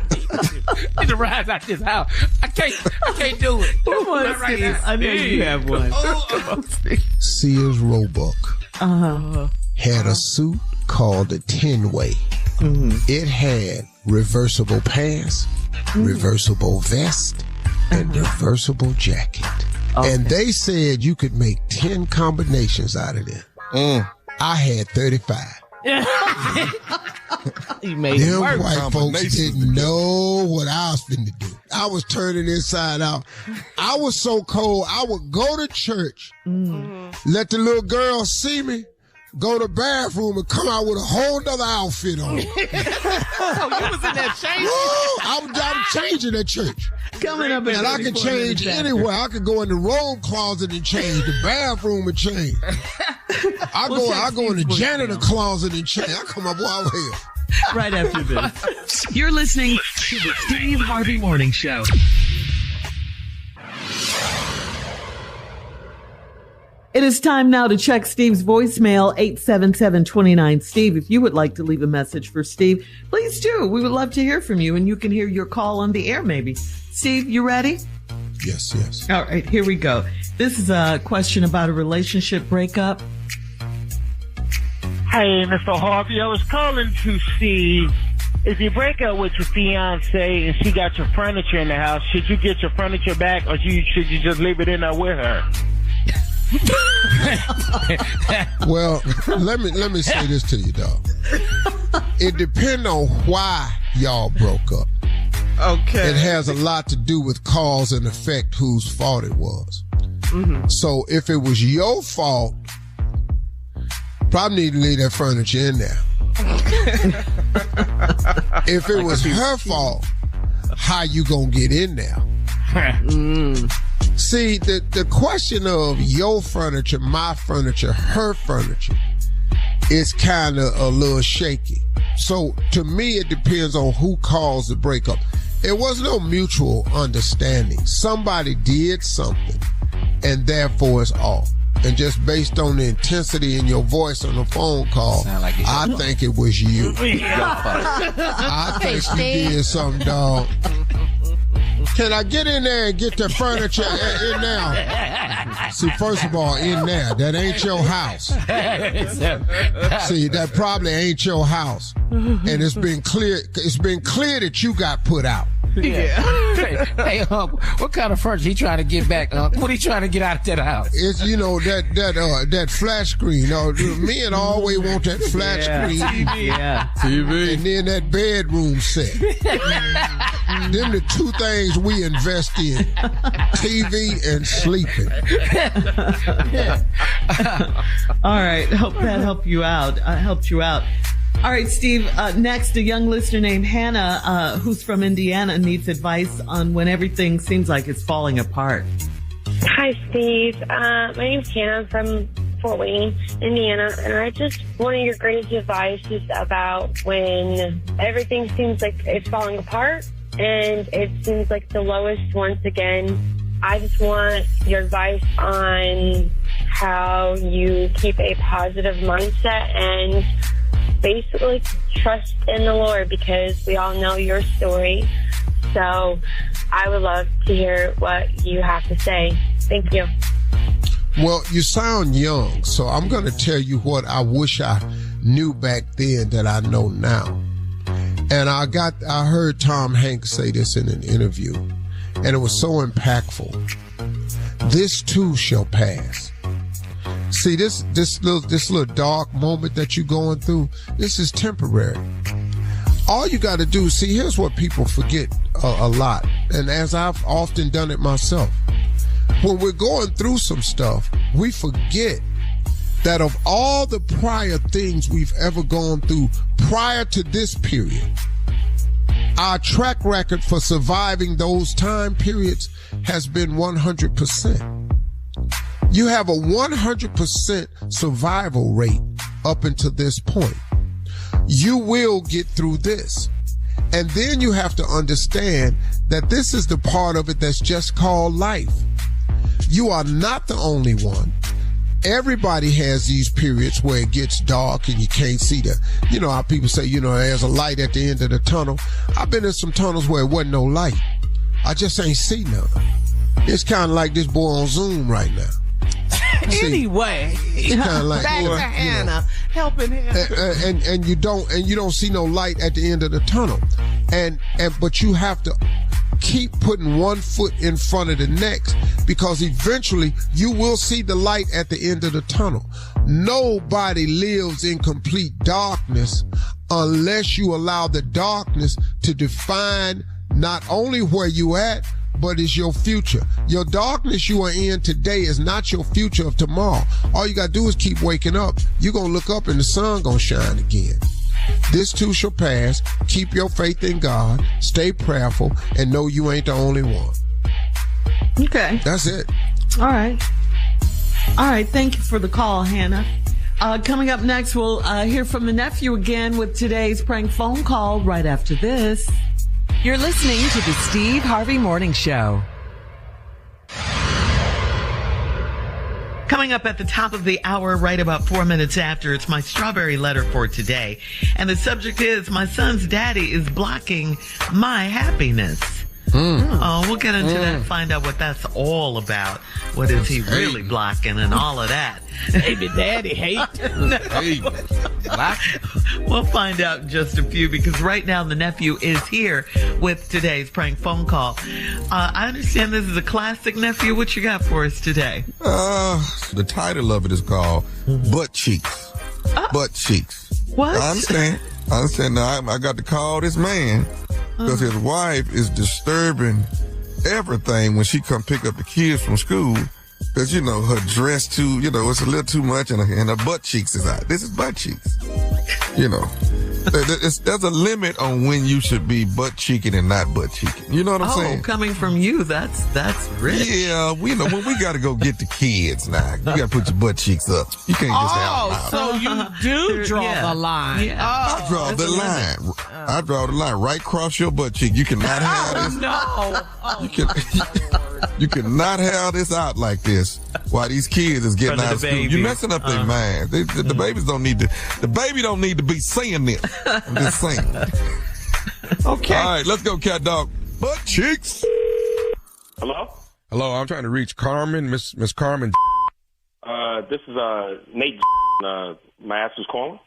need to rise out this house. I can't do it. Come on, Not right Steve. now. I know you have one. Come on, Steve. Sears Roebuck had a suit called a 10-way. It had reversible pants, reversible vest, and reversible jacket. And they said you could make 10 combinations out of them. I had 35. You made Them it work. white folks didn't know what I was finna do. I was turning inside out. I was so cold, I would go to church, let the little girl see me, go to the bathroom and come out with a whole nother outfit on. Oh, you was in that change? I'm changing at church. Coming up and I can change anywhere. I could go in the robe closet and change, the bathroom and change. I go in the janitor closet and change. I come up out here. Right after this. You're listening to the Steve Harvey Morning Show. It is time now to check Steve's voicemail, 877-29-STEVE. If you would like to leave a message for Steve, please do. We would love to hear from you, and you can hear your call on the air maybe. Steve, you ready? Yes. All right, here we go. This is a question about a relationship breakup. Hey, Mr. Harvey, I was calling to see if you break up with your fiance and she got your furniture in the house, should you get your furniture back or should you just leave it in there with her? Well, let me say this to you, dog. It depends on why y'all broke up. Okay. It has a lot to do with cause and effect, whose fault it was. So if it was your fault, probably need to leave that furniture in there. If it was her fault, how you gonna get in there? See, the question of your furniture, my furniture, her furniture is kind of a little shaky. So to me, it depends on who caused the breakup. It was no mutual understanding. Somebody did something, and therefore it's off. And just based on the intensity in your voice on the phone call, I think it was you. I think you did something, dog. Can I get in there and get the furniture in there? See, first of all, in there, that ain't your house. See, that probably ain't your house. And it's been clear that you got put out. Yeah. Hey, what kind of furniture he trying to get back? What he trying to get out of that house? It's that flat screen. Men always want that flat screen. TV. And then that bedroom set. Them the two things we invest in: TV and sleeping. All right, hope that helped you out. All right, Steve, next, a young listener named Hannah, who's from Indiana, needs advice on when everything seems like it's falling apart. Hi, Steve. My name's Hannah. I'm from Fort Wayne, Indiana, and I just wanted your greatest advice is about when everything seems like it's falling apart and it seems like the lowest once again. I just want your advice on how you keep a positive mindset and basically trust in the Lord, because we all know your story. So I would love to hear what you have to say. Thank you. Well, you sound young, so I'm going to tell you what I wish I knew back then that I know now. And I heard Tom Hanks say this in an interview, and it was so impactful. This too shall pass. See, this little dark moment that you're going through, this is temporary. All you got to do, see, here's what people forget a lot, and as I've often done it myself. When we're going through some stuff, we forget that of all the prior things we've ever gone through prior to this period, our track record for surviving those time periods has been 100%. You have a 100% survival rate up until this point. You will get through this. And then you have to understand that this is the part of it that's just called life. You are not the only one. Everybody has these periods where it gets dark and you can't see you know how people say, there's a light at the end of the tunnel. I've been in some tunnels where it wasn't no light. I just ain't see none. It's kind of like this boy on Zoom right now. Anyway, it's kind of like back to Hannah, helping him. And you don't see no light at the end of the tunnel. But you have to keep putting one foot in front of the next, because eventually you will see the light at the end of the tunnel. Nobody lives in complete darkness unless you allow the darkness to define not only where you at, but it's your future. Your darkness you are in today is not your future of tomorrow. All you got to do is keep waking up. You're going to look up and the sun going to shine again. This too shall pass. Keep your faith in God. Stay prayerful and know you ain't the only one. Okay. That's it. All right. Thank you for the call, Hannah. Coming up next, we'll hear from the nephew again with today's prank phone call right after this. You're listening to the Steve Harvey Morning Show. Coming up at the top of the hour, right about 4 minutes after, it's my strawberry letter for today. And the subject is, my son's daddy is blocking my happiness. We'll get into that, find out what that's all about. What is he really blocking and all of that. Baby daddy hate. No. We'll find out in just a few, because right now the nephew is here with today's prank phone call. I understand this is a classic, nephew. What you got for us today? The title of it is called Butt Cheeks. Butt Cheeks. What? I understand now. I got to call this man because his wife is disturbing everything when she come pick up the kids from school. Because, her dress too, it's a little too much and her butt cheeks is out. This is butt cheeks. There's a limit on when you should be butt cheeking and not butt cheeking. You know what I'm saying? Coming from you, that's rich. Yeah, when we got to go get the kids now, you got to put your butt cheeks up. You can't just have them out. So you do draw the line. Yeah. I draw the line. I draw the line right across your butt cheek. You cannot have this. No. You cannot have this out like this while these kids is getting out of school. You're messing up their minds. The babies don't need to. The baby don't need to be saying this. I'm just saying. Okay. All right, let's go, cat dog. Butt cheeks. Hello? Hello, I'm trying to reach Carmen, Miss Carmen. This is Nate. My ass was calling.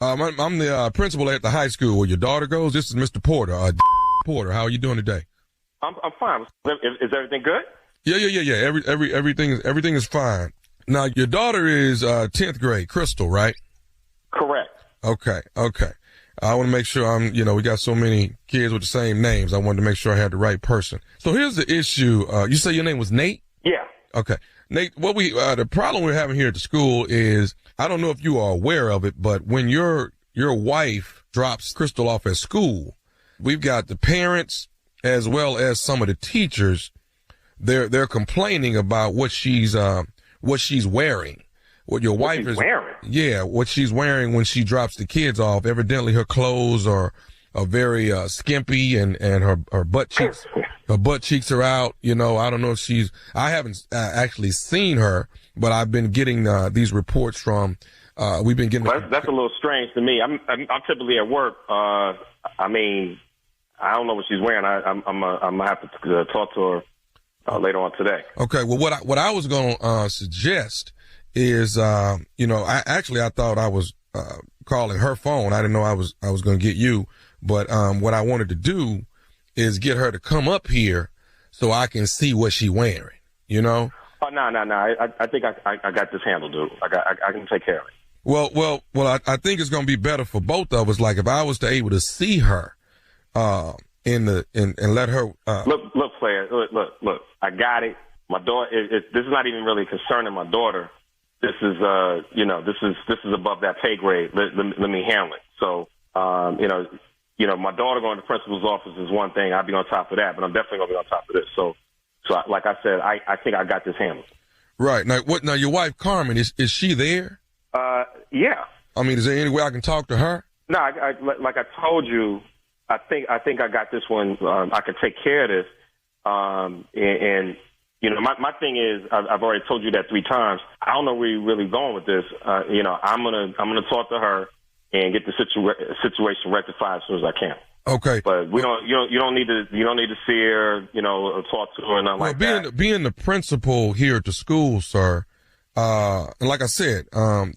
I'm the principal at the high school where your daughter goes. This is Mr. Porter. Porter, how are you doing today? I'm fine. Is everything good? Yeah. Everything is fine. Now, your daughter is 10th grade, Crystal, right? Correct. Okay. I want to make sure we got so many kids with the same names. I wanted to make sure I had the right person. So here's the issue. You say your name was Nate? Yeah. Okay. Nate, the problem we're having here at the school is, I don't know if you are aware of it, but when your wife drops Crystal off at school, we've got the parents as well as some of the teachers. They're complaining about what she's wearing. What your wife is wearing? Yeah, what she's wearing when she drops the kids off. Evidently, her clothes are very skimpy, and her butt cheeks are out. I don't know if I haven't actually seen her, but I've been getting these reports from. We've been getting. Well, that's a little strange to me. I'm typically at work. I don't know what she's wearing. I'm gonna have to talk to her later on today. Okay. Well, what I was gonna suggest is, I thought I was calling her phone. I didn't know I was gonna get you, but what I wanted to do is get her to come up here so I can see what she's wearing. Oh, no. I think I got this handled, dude. I can take care of it. Well, I think it's going to be better for both of us. Like if I was to able to see her, and let her, look, player, look, I got it. My daughter, this is not even really concerning my daughter. This is, this is above that pay grade. Let me handle it. So, my daughter going to the principal's office is one thing. I'll be on top of that, but I'm definitely going to be on top of this. So like I said, I think I got this handled. Right. Now your wife, Carmen, is she there? Yeah. I mean, is there any way I can talk to her? No, like I told you, I think I got this one. I can take care of this. My thing is, I've already told you that 3 times. I don't know where you're really going with this. I'm gonna talk to her and get the situation rectified as soon as I can. Okay. But you don't need to see her, or talk to her or nothing like that. Being the principal here at the school, sir, and like I said, I'm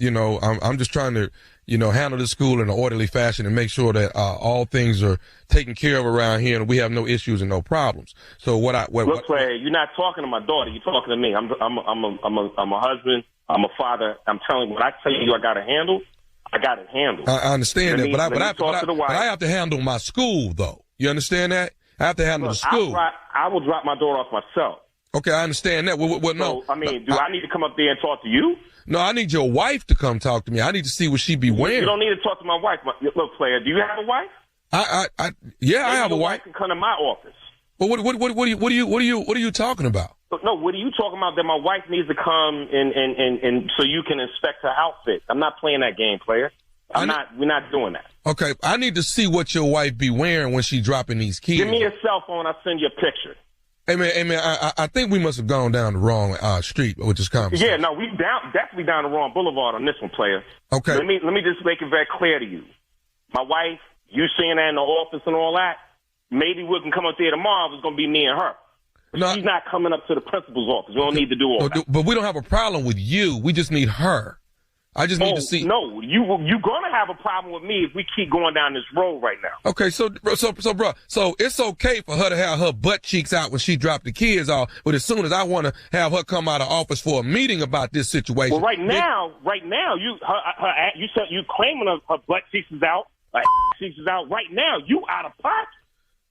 just trying to, handle the school in an orderly fashion and make sure that all things are taken care of around here and we have no issues and no problems. So look, player, you're not talking to my daughter. You're talking to me. I'm a husband. I'm a father. I'm telling you, when I tell you I got to handle, I got it handled. I understand that, but I have to handle my school, though. You understand that? I have to handle the school. I will drop my daughter off myself. Okay, I understand that. Well, no. I mean, I need to come up there and talk to you? No, I need your wife to come talk to me. I need to see what she be wearing. You don't need to talk to my wife. Look, player, do you have a wife? I have a wife. Can come to my office. But what are you talking about? No, what are you talking about? That my wife needs to come and so you can inspect her outfit. I'm not playing that game, player. We're not doing that. Okay, I need to see what your wife be wearing when she dropping these kids. Give me your cell phone. I'll send you a picture. Hey man, I think we must have gone down the wrong street with this conversation. Yeah, no, we definitely down the wrong boulevard on this one, player. Okay. Let me just make it very clear to you. My wife, you seeing that in the office and all that, maybe we can come up there tomorrow. It's going to be me and her. No, she's not coming up to the principal's office. We don't need to do all that. But we don't have a problem with you. We just need her. I just need to see. No, you're going to have a problem with me if we keep going down this road right now. Okay, so bro, it's okay for her to have her butt cheeks out when she dropped the kids off, but as soon as I want to have her come out of office for a meeting about this situation. Well, right now, you said you claiming her butt cheeks is out, her cheeks is out. Right now, you out of pocket.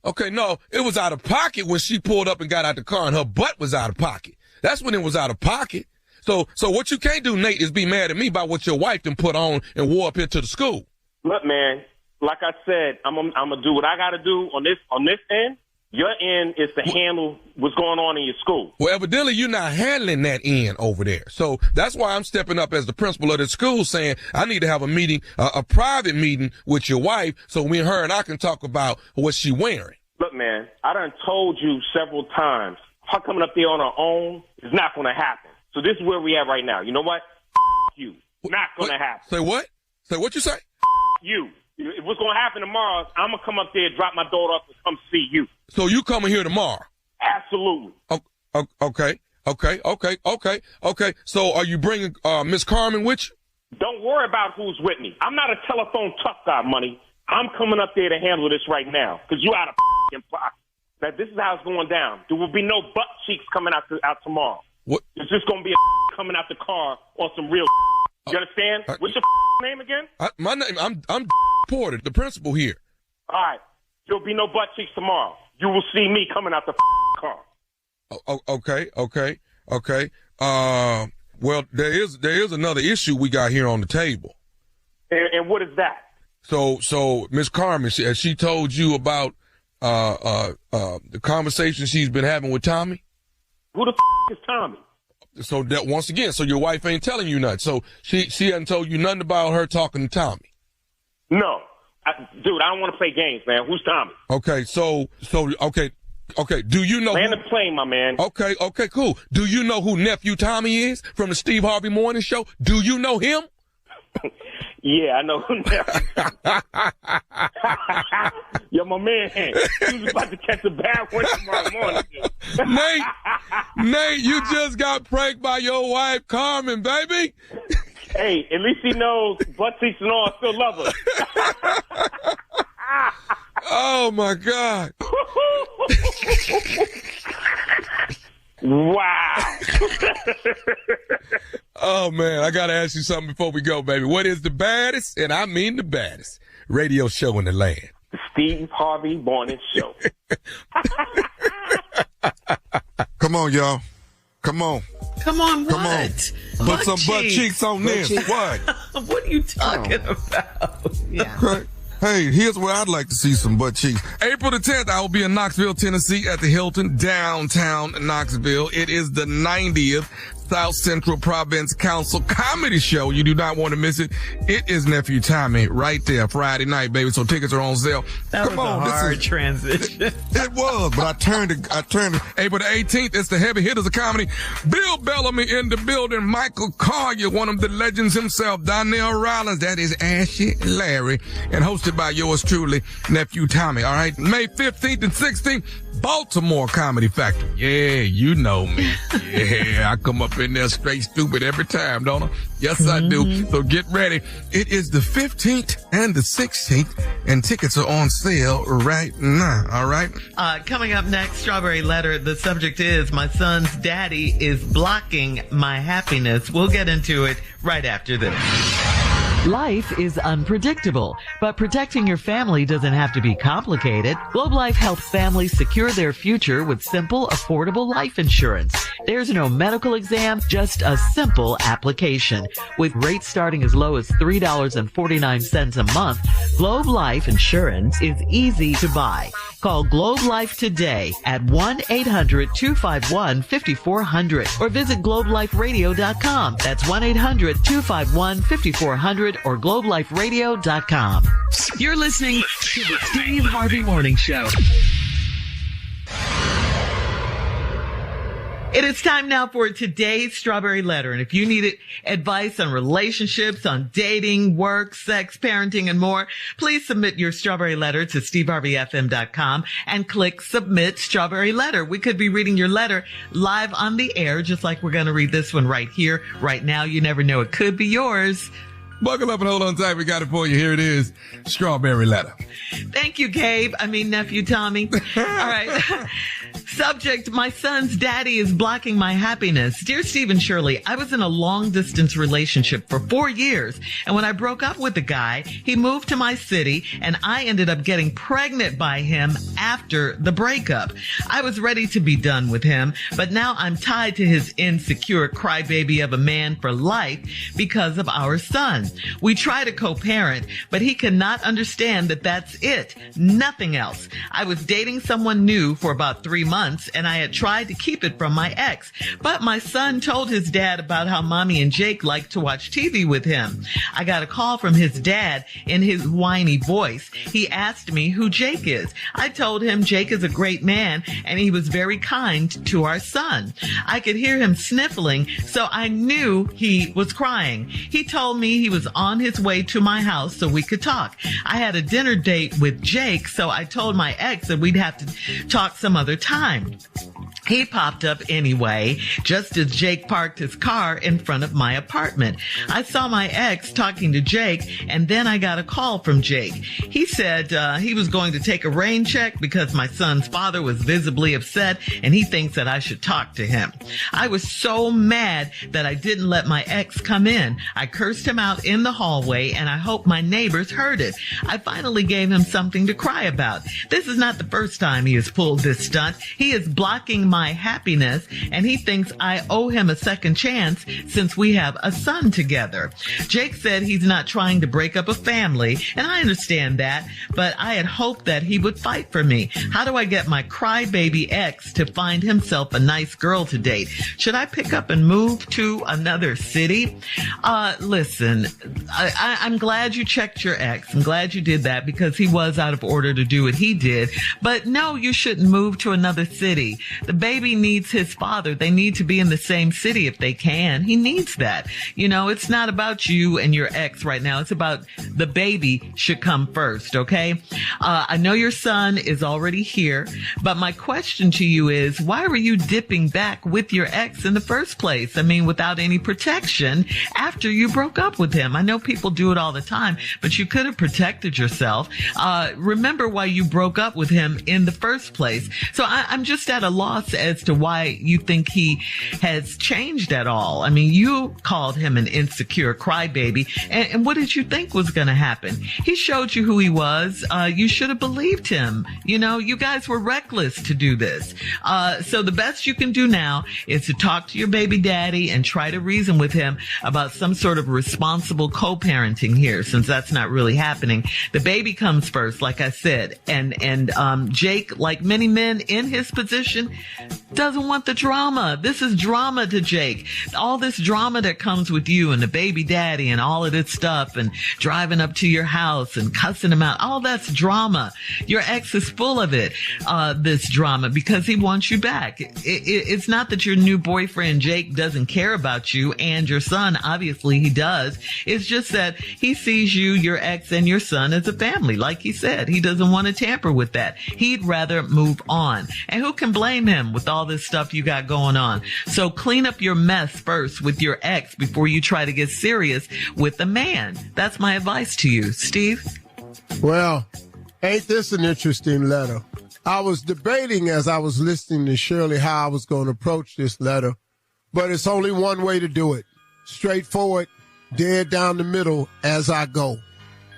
Okay, no, it was out of pocket when she pulled up and got out the car, and her butt was out of pocket. That's when it was out of pocket. So what you can't do, Nate, is be mad at me about what your wife done put on and wore up here to the school. Look, man, like I said, I'm gonna do what I got to do on this end. Your end is to handle what's going on in your school. Well, evidently you're not handling that end over there. So that's why I'm stepping up as the principal of the school, saying I need to have a meeting, a private meeting with your wife, so me and her and I can talk about what she wearing. Look, man, I done told you several times, her coming up there on her own is not going to happen. So this is where we at right now. You know what? You. Not going to happen. Say what? Say what you say? You. What's going to happen tomorrow is I'm going to come up there, drop my daughter off, and come see you. So you coming here tomorrow? Absolutely. Okay. So are you bringing Miss Carmen with you? Don't worry about who's with me. I'm not a telephone tough guy, money. I'm coming up there to handle this right now because you out of pocket. Now, this is how it's going down. There will be no butt cheeks coming out tomorrow. What? It's just going to be coming out the car on some real You understand? What's your name again? My name, I'm Porter, the principal here. All right. There'll be no butt cheeks tomorrow. You will see me coming out the car. Okay. Well, there is another issue we got here on the table. And what is that? So Miss Carmen, has she told you about the conversation she's been having with Tommy? Who the is Tommy? So that once again, so your wife ain't telling you nothing. So she hasn't told you nothing about her talking to Tommy. No, dude, I don't want to play games, man. Who's Tommy? Okay, so okay. Do you know? Land the plane, my man. Okay, cool. Do you know who nephew Tommy is from the Steve Harvey Morning Show? Do you know him? Yeah, I know who Yo, my man, he was about to catch a bad one tomorrow morning. Nate, you just got pranked by your wife, Carmen, baby. Hey, at least he knows butt cheeks and all still love her. Oh, my God. Wow. Oh, man, I got to ask you something before we go, baby. What is the baddest, and I mean the baddest, radio show in the land? The Steve Harvey Morning Show. Come on, y'all. Come on. Come on, what? Come on. Put some butt cheeks on this. What? What are you talking about? Yeah. Okay. Hey, here's where I'd like to see some butt cheeks. April the 10th, I will be in Knoxville, Tennessee at the Hilton, downtown Knoxville. It is the 90th South Central Province Council Comedy Show. You do not want to miss it. It is Nephew Tommy right there Friday night, baby. So tickets are on sale. That was a hard transition. It was, but I turned it. April the 18th, it's the heavy hitters of comedy. Bill Bellamy in the building. Michael Collier, one of the legends himself. Donnell Rollins, that is Ashy Larry. And hosted by yours truly, Nephew Tommy. All right. May 15th and 16th, Baltimore Comedy Factory. Yeah, you know me. Yeah, I come up in there straight stupid every time, don't I? Yes, I do. So get ready. It is the 15th and the 16th, and tickets are on sale right now. All right. Coming up next, Strawberry Letter. The subject is my son's daddy is blocking my happiness. We'll get into it right after this. Life is unpredictable, but protecting your family doesn't have to be complicated. Globe Life helps families secure their future with simple, affordable life insurance. There's no medical exam, just a simple application. With rates starting as low as $3.49 a month, Globe Life insurance is easy to buy. Call Globe Life today at 1-800-251-5400 or visit globeliferadio.com. That's 1-800-251-5400 or globeliferadio.com. You're listening to the Steve Harvey Morning Show. It is time now for today's Strawberry Letter. And if you need advice on relationships, on dating, work, sex, parenting, and more, please submit your Strawberry Letter to steveharveyfm.com and click Submit Strawberry Letter. We could be reading your letter live on the air, just like we're going to read this one right here, right now. You never know. It could be yours. Buckle up and hold on tight. We got it for you. Here it is. Strawberry Letter. Thank you, Nephew Tommy. All right. Subject, my son's daddy is blocking my happiness. Dear Steve and Shirley, I was in a long-distance relationship for 4 years, and when I broke up with the guy, he moved to my city, and I ended up getting pregnant by him after the breakup. I was ready to be done with him, but now I'm tied to his insecure crybaby of a man for life because of our son. We try to co-parent, but he cannot understand that that's it. Nothing else. I was dating someone new for about 3 months, and I had tried to keep it from my ex. But my son told his dad about how Mommy and Jake like to watch TV with him. I got a call from his dad in his whiny voice. He asked me who Jake is. I told him Jake is a great man, and he was very kind to our son. I could hear him sniffling, so I knew he was crying. He told me he was on his way to my house so we could talk. I had a dinner date with Jake, so I told my ex that we'd have to talk some other time. He popped up anyway, just as Jake parked his car in front of my apartment. I saw my ex talking to Jake, and then I got a call from Jake. He said he was going to take a rain check because my son's father was visibly upset, and he thinks that I should talk to him. I was so mad that I didn't let my ex come in. I cursed him out in the hallway, and I hope my neighbors heard it. I finally gave him something to cry about. This is not the first time he has pulled this stunt. He is blocking my happiness, and he thinks I owe him a second chance since we have a son together. Jake said he's not trying to break up a family, and I understand that, but I had hoped that he would fight for me. How do I get my crybaby ex to find himself a nice girl to date? Should I pick up and move to another city? Listen, I'm glad you checked your ex. I'm glad you did that because he was out of order to do what he did. But no, you shouldn't move to another city. The baby needs his father. They need to be in the same city if they can. He needs that. You know, it's not about you and your ex right now. It's about the baby should come first, okay? I know your son is already here, but my question to you is, why were you dipping back with your ex in the first place? I mean, without any protection after you broke up with him. I know people do it all the time, but you could have protected yourself. Remember why you broke up with him in the first place. So I'm just at a loss as to why you think he has changed at all. I mean, you called him an insecure crybaby, and what did you think was going to happen? He showed you who he was. You should have believed him. You know, you guys were reckless to do this. So the best you can do now is to talk to your baby daddy and try to reason with him about some sort of responsible co-parenting here, since that's not really happening. The baby comes first, like I said, and Jake, like many men in his position, doesn't want the drama. This is drama to Jake. All this drama that comes with you and the baby daddy and all of this stuff and driving up to your house and cussing him out, all that's drama. Your ex is full of it, this drama, because he wants you back. It's not that your new boyfriend Jake doesn't care about you and your son. Obviously he does. It's just that he sees you, your ex, and your son as a family. Like he said, he doesn't want to tamper with that. He'd rather move on. And who can blame him with all this stuff you got going on? So clean up your mess first with your ex before you try to get serious with a man. That's my advice to you. Steve? Well, ain't this an interesting letter? I was debating as I was listening to Shirley how I was going to approach this letter, but it's only one way to do it. Straightforward, dead down the middle as I go.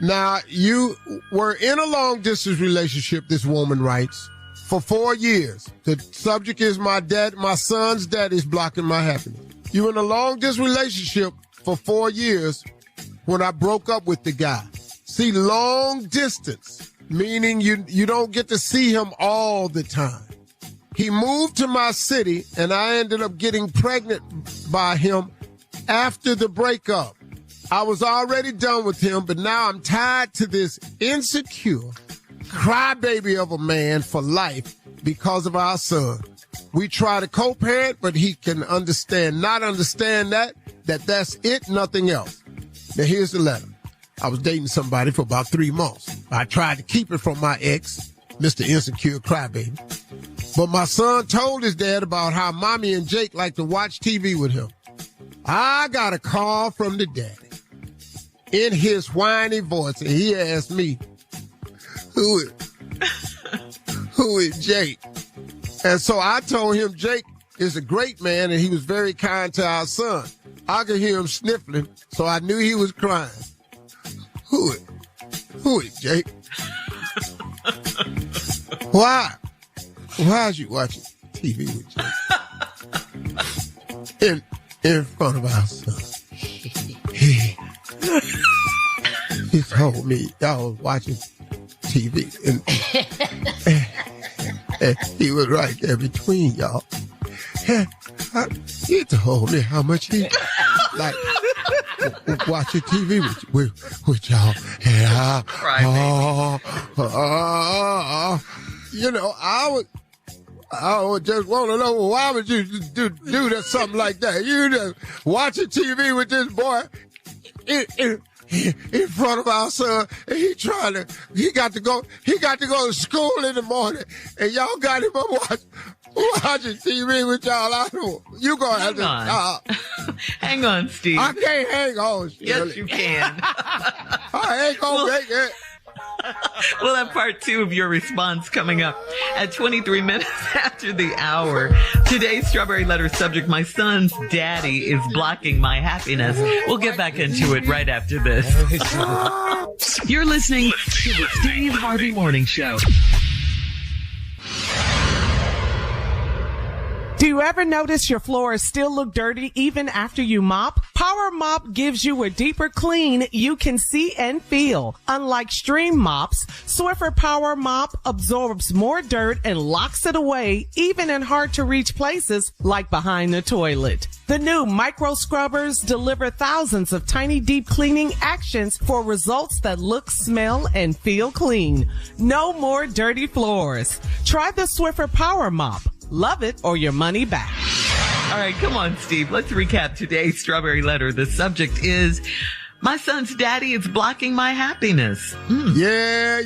Now, you were in a long-distance relationship, this woman writes, for 4 years. The subject is my son's dad is blocking my happiness. You were in a long-distance relationship for 4 years when I broke up with the guy. See, long distance, meaning you don't get to see him all the time. He moved to my city, and I ended up getting pregnant by him after the breakup. I was already done with him, but now I'm tied to this insecure crybaby of a man for life because of our son. We try to co-parent, but he can not understand that's it, nothing else. Now here's the letter. I was dating somebody for about 3 months. I tried to keep it from my ex, Mr. Insecure Crybaby. But my son told his dad about how Mommy and Jake like to watch TV with him. I got a call from the daddy in his whiny voice, and he asked me, who is Jake? And so I told him Jake is a great man, and he was very kind to our son. I could hear him sniffling, so I knew he was crying. Who is Jake? Why's you watching TV with Jake? In front of our son. He told me y'all was watching TV and he was right there between y'all. He told me how much he like watching TV with y'all. And you know, I would just want to know, why would you do that, something like that? You just watching TV with this boy in front of our son, and he got to go to school in the morning, and y'all got him up watching TV with y'all. You gonna have to stop. Hang on, Steve. I can't hang on, Shirley. Yes, you can. I ain't gonna make it. We'll have part 2 of your response coming up at 23 minutes after the hour. Today's Strawberry Letter subject, my son's daddy is blocking my happiness. We'll get back into it right after this. You're listening to the Steve Harvey Morning Show. Do you ever notice your floors still look dirty even after you mop? Power Mop gives you a deeper clean you can see and feel. Unlike stream mops, Swiffer Power Mop absorbs more dirt and locks it away, even in hard-to-reach places like behind the toilet. The new micro scrubbers deliver thousands of tiny deep cleaning actions for results that look, smell, and feel clean. No more dirty floors. Try the Swiffer Power Mop. Love it or your money back. All right, come on, Steve. Let's recap today's Strawberry Letter. The subject is, my son's daddy is blocking my happiness. Yeah.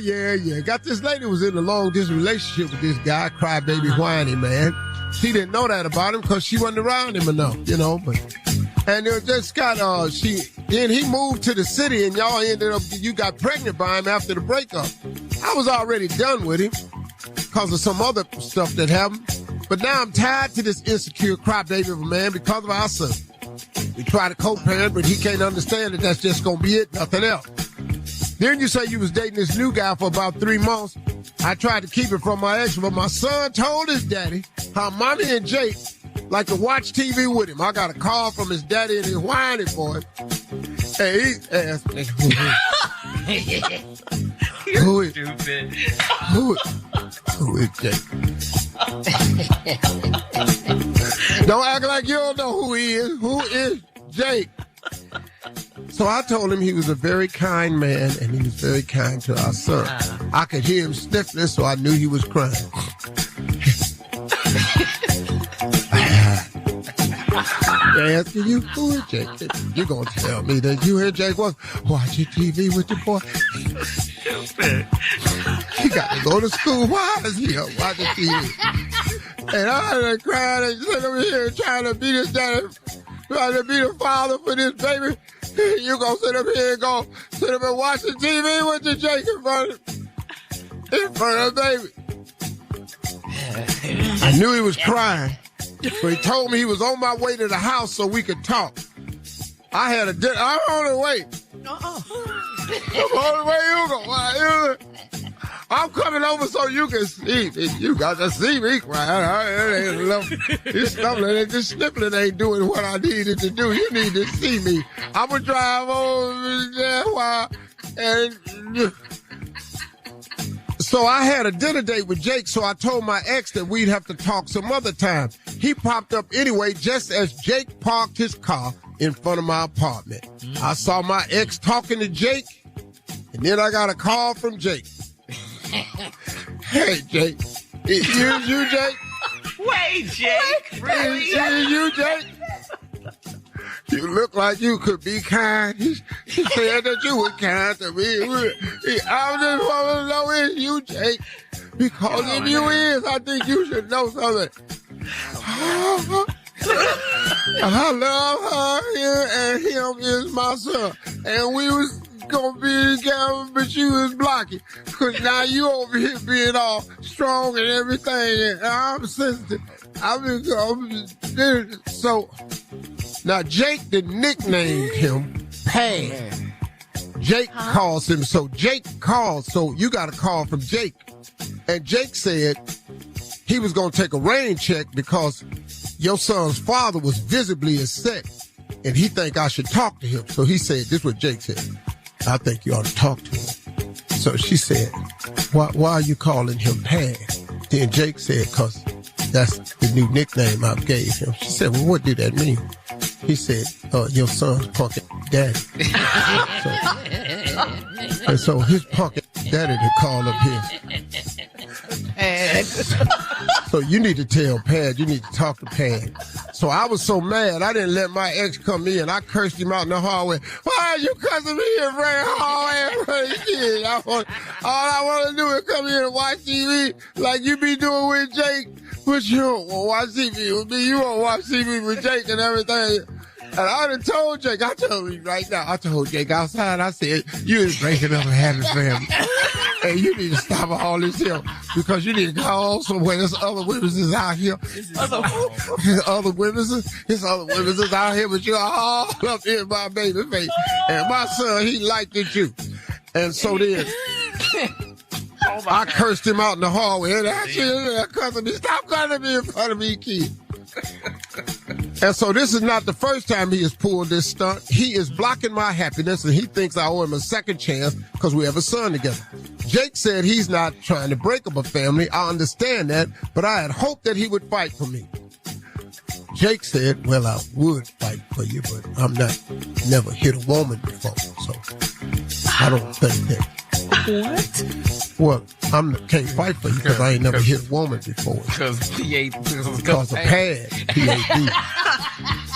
Got this lady who was in a long-distance relationship with this guy, crybaby whiny man. She didn't know that about him because she wasn't around him enough, you know. And it just got, then he moved to the city and you got pregnant by him after the breakup. I was already done with him because of some other stuff that happened. But now I'm tied to this insecure crybaby of a man because of our son. We try to co-parent, but he can't understand that that's just going to be it, nothing else. Then you say you was dating this new guy for about 3 months. I tried to keep it from my ex, but my son told his daddy how Mommy and Jake like to watch TV with him. I got a call from his daddy and he's whining for him. And he asked me, who is Jake? Don't act like you don't know who he is. Who is Jake? So I told him he was a very kind man and he was very kind to our son. I could hear him sniffling, so I knew he was crying. They're asking you, who is Jake? You're going to tell me that you and Jake was watching TV with your boy. He got to go to school. Why is he up watching TV? And I had to cry and sit over here trying to be this daddy, trying to be the father for this baby. You gonna sit up here and sit up and watch the TV with your Jake in front of the baby. I knew he was crying, but he told me he was on my way to the house so we could talk. I had a dinner. I'm on the way. I'm on the way. You go. I'm coming over so you can see me. You got to see me crying. This stumbling and this sniffling ain't doing what I needed to do. You need to see me. I'm going to drive over there while. And so I had a dinner date with Jake, so I told my ex that we'd have to talk some other time. He popped up anyway just as Jake parked his car in front of my apartment. I saw my ex talking to Jake, and then I got a call from Jake. Hey, Jake. You, Jake? Wait, Jake. Really? You, Jake? You look like you could be kind. He said that you were kind to me. I just want to know it's you, Jake. Because if you is, I think you should know something. I love her and him is my son. And we was gonna be together, but you was blocking. Cause now you over here being all strong and everything, and I'm sensitive. So now Jake nicknamed him Pad. Jake calls him, so Jake called, so you got a call from Jake. And Jake said he was gonna take a rain check because your son's father was visibly upset, and he think I should talk to him. So he said, this is what Jake said. I think you ought to talk to him. So she said, why are you calling him Pad? Then Jake said, because that's the new nickname I gave him. She said, well, what did that mean? He said, your son's punkin' daddy. And so his punkin' daddy to call up here. So you need to tell Pad, you need to talk to Pad. So I was so mad, I didn't let my ex come in. I cursed him out in the hallway. Why are you cussing me in the hallway? All I want to do is come here and watch TV like you be doing with Jake. But you don't want to watch TV with me. You want to watch TV with Jake and everything. And I done told Jake, I told you right now, I told Jake outside, I said, you is breaking up a happy family. And you need to stop all this here because you need to go somewhere. There's other witnesses out here. There's other witnesses out here, but you're all up in my baby face. And my son, he liked it too. And so then I cursed him out in the hallway. And actually, cussing me, stop cussing me in front of me, kid. And so this is not the first time he has pulled this stunt. He is blocking my happiness, and he thinks I owe him a second chance because we have a son together. Jake said he's not trying to break up a family. I understand that, but I had hoped that he would fight for me. Jake said, well, I would fight for you, but I'm never hit a woman before, so I don't think that. What? Well, can't fight for you because I ain't never hit a woman before. Because of Pad. P-A-D.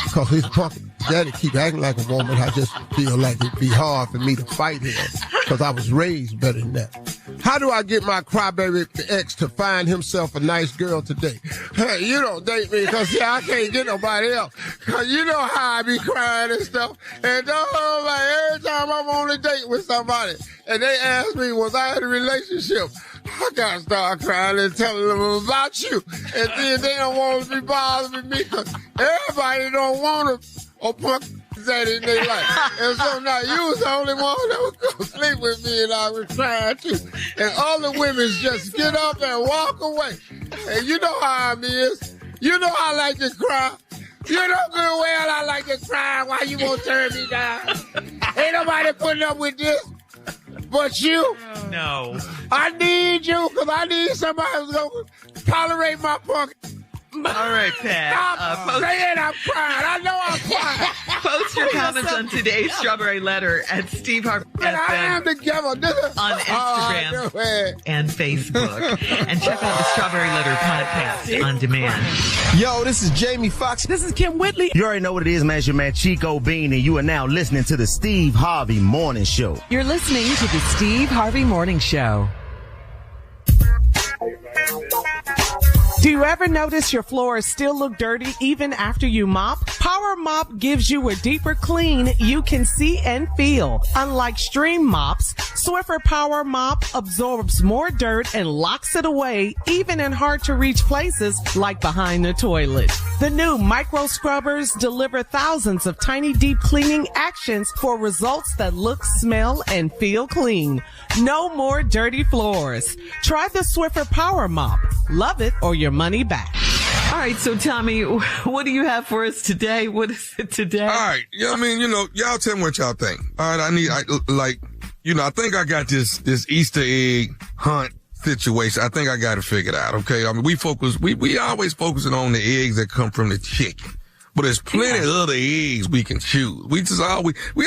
Because his punk daddy keep acting like a woman. I just feel like it'd be hard for me to fight him because I was raised better than that. How do I get my crybaby ex to find himself a nice girl today? Hey, you don't date me because, I can't get nobody else. Because you know how I be crying and stuff. And every time I'm on a date with somebody and they ask me, was I in a relationship? I gotta start crying and telling them about you. And then they don't want to be bothering me because everybody don't want a punk that in their life. And so now you was the only one that was going to sleep with me and I was trying to. And all the women just get up and walk away. And you know how I is. You know I like to cry. You know good well I like to cry. Why you won't turn me down? Ain't nobody putting up with this but you. No. I need you because I need somebody who's going to tolerate my punk. All right, Pat. Stop saying I'm crying. I know I'm crying. Post your comments on today's Strawberry Letter at Steve Harvey I am together. on Instagram and Facebook. And check out the Strawberry Letter podcast on demand. Yo, this is Jamie Foxx. This is Kim Whitley. You already know what it is, man. It's your man Chico Bean, and you are now listening to the Steve Harvey Morning Show. You're listening to the Steve Harvey Morning Show. Do you ever notice your floors still look dirty even after you mop? Power Mop gives you a deeper clean you can see and feel. Unlike stream mops, Swiffer Power Mop absorbs more dirt and locks it away, even in hard-to-reach places like behind the toilet. The new micro scrubbers deliver thousands of tiny deep cleaning actions for results that look, smell, and feel clean. No more dirty floors. Try the Swiffer Power Mop. Love it or your money back. All right, so Tommy, what do you have for us today? What is it today? All right. Yeah, I mean, y'all tell me what y'all think. All right, I think I got this Easter egg hunt situation. I think I got it figured out, okay? I mean, we always focusing on the eggs that come from the chicken. But there's plenty of other eggs we can choose. We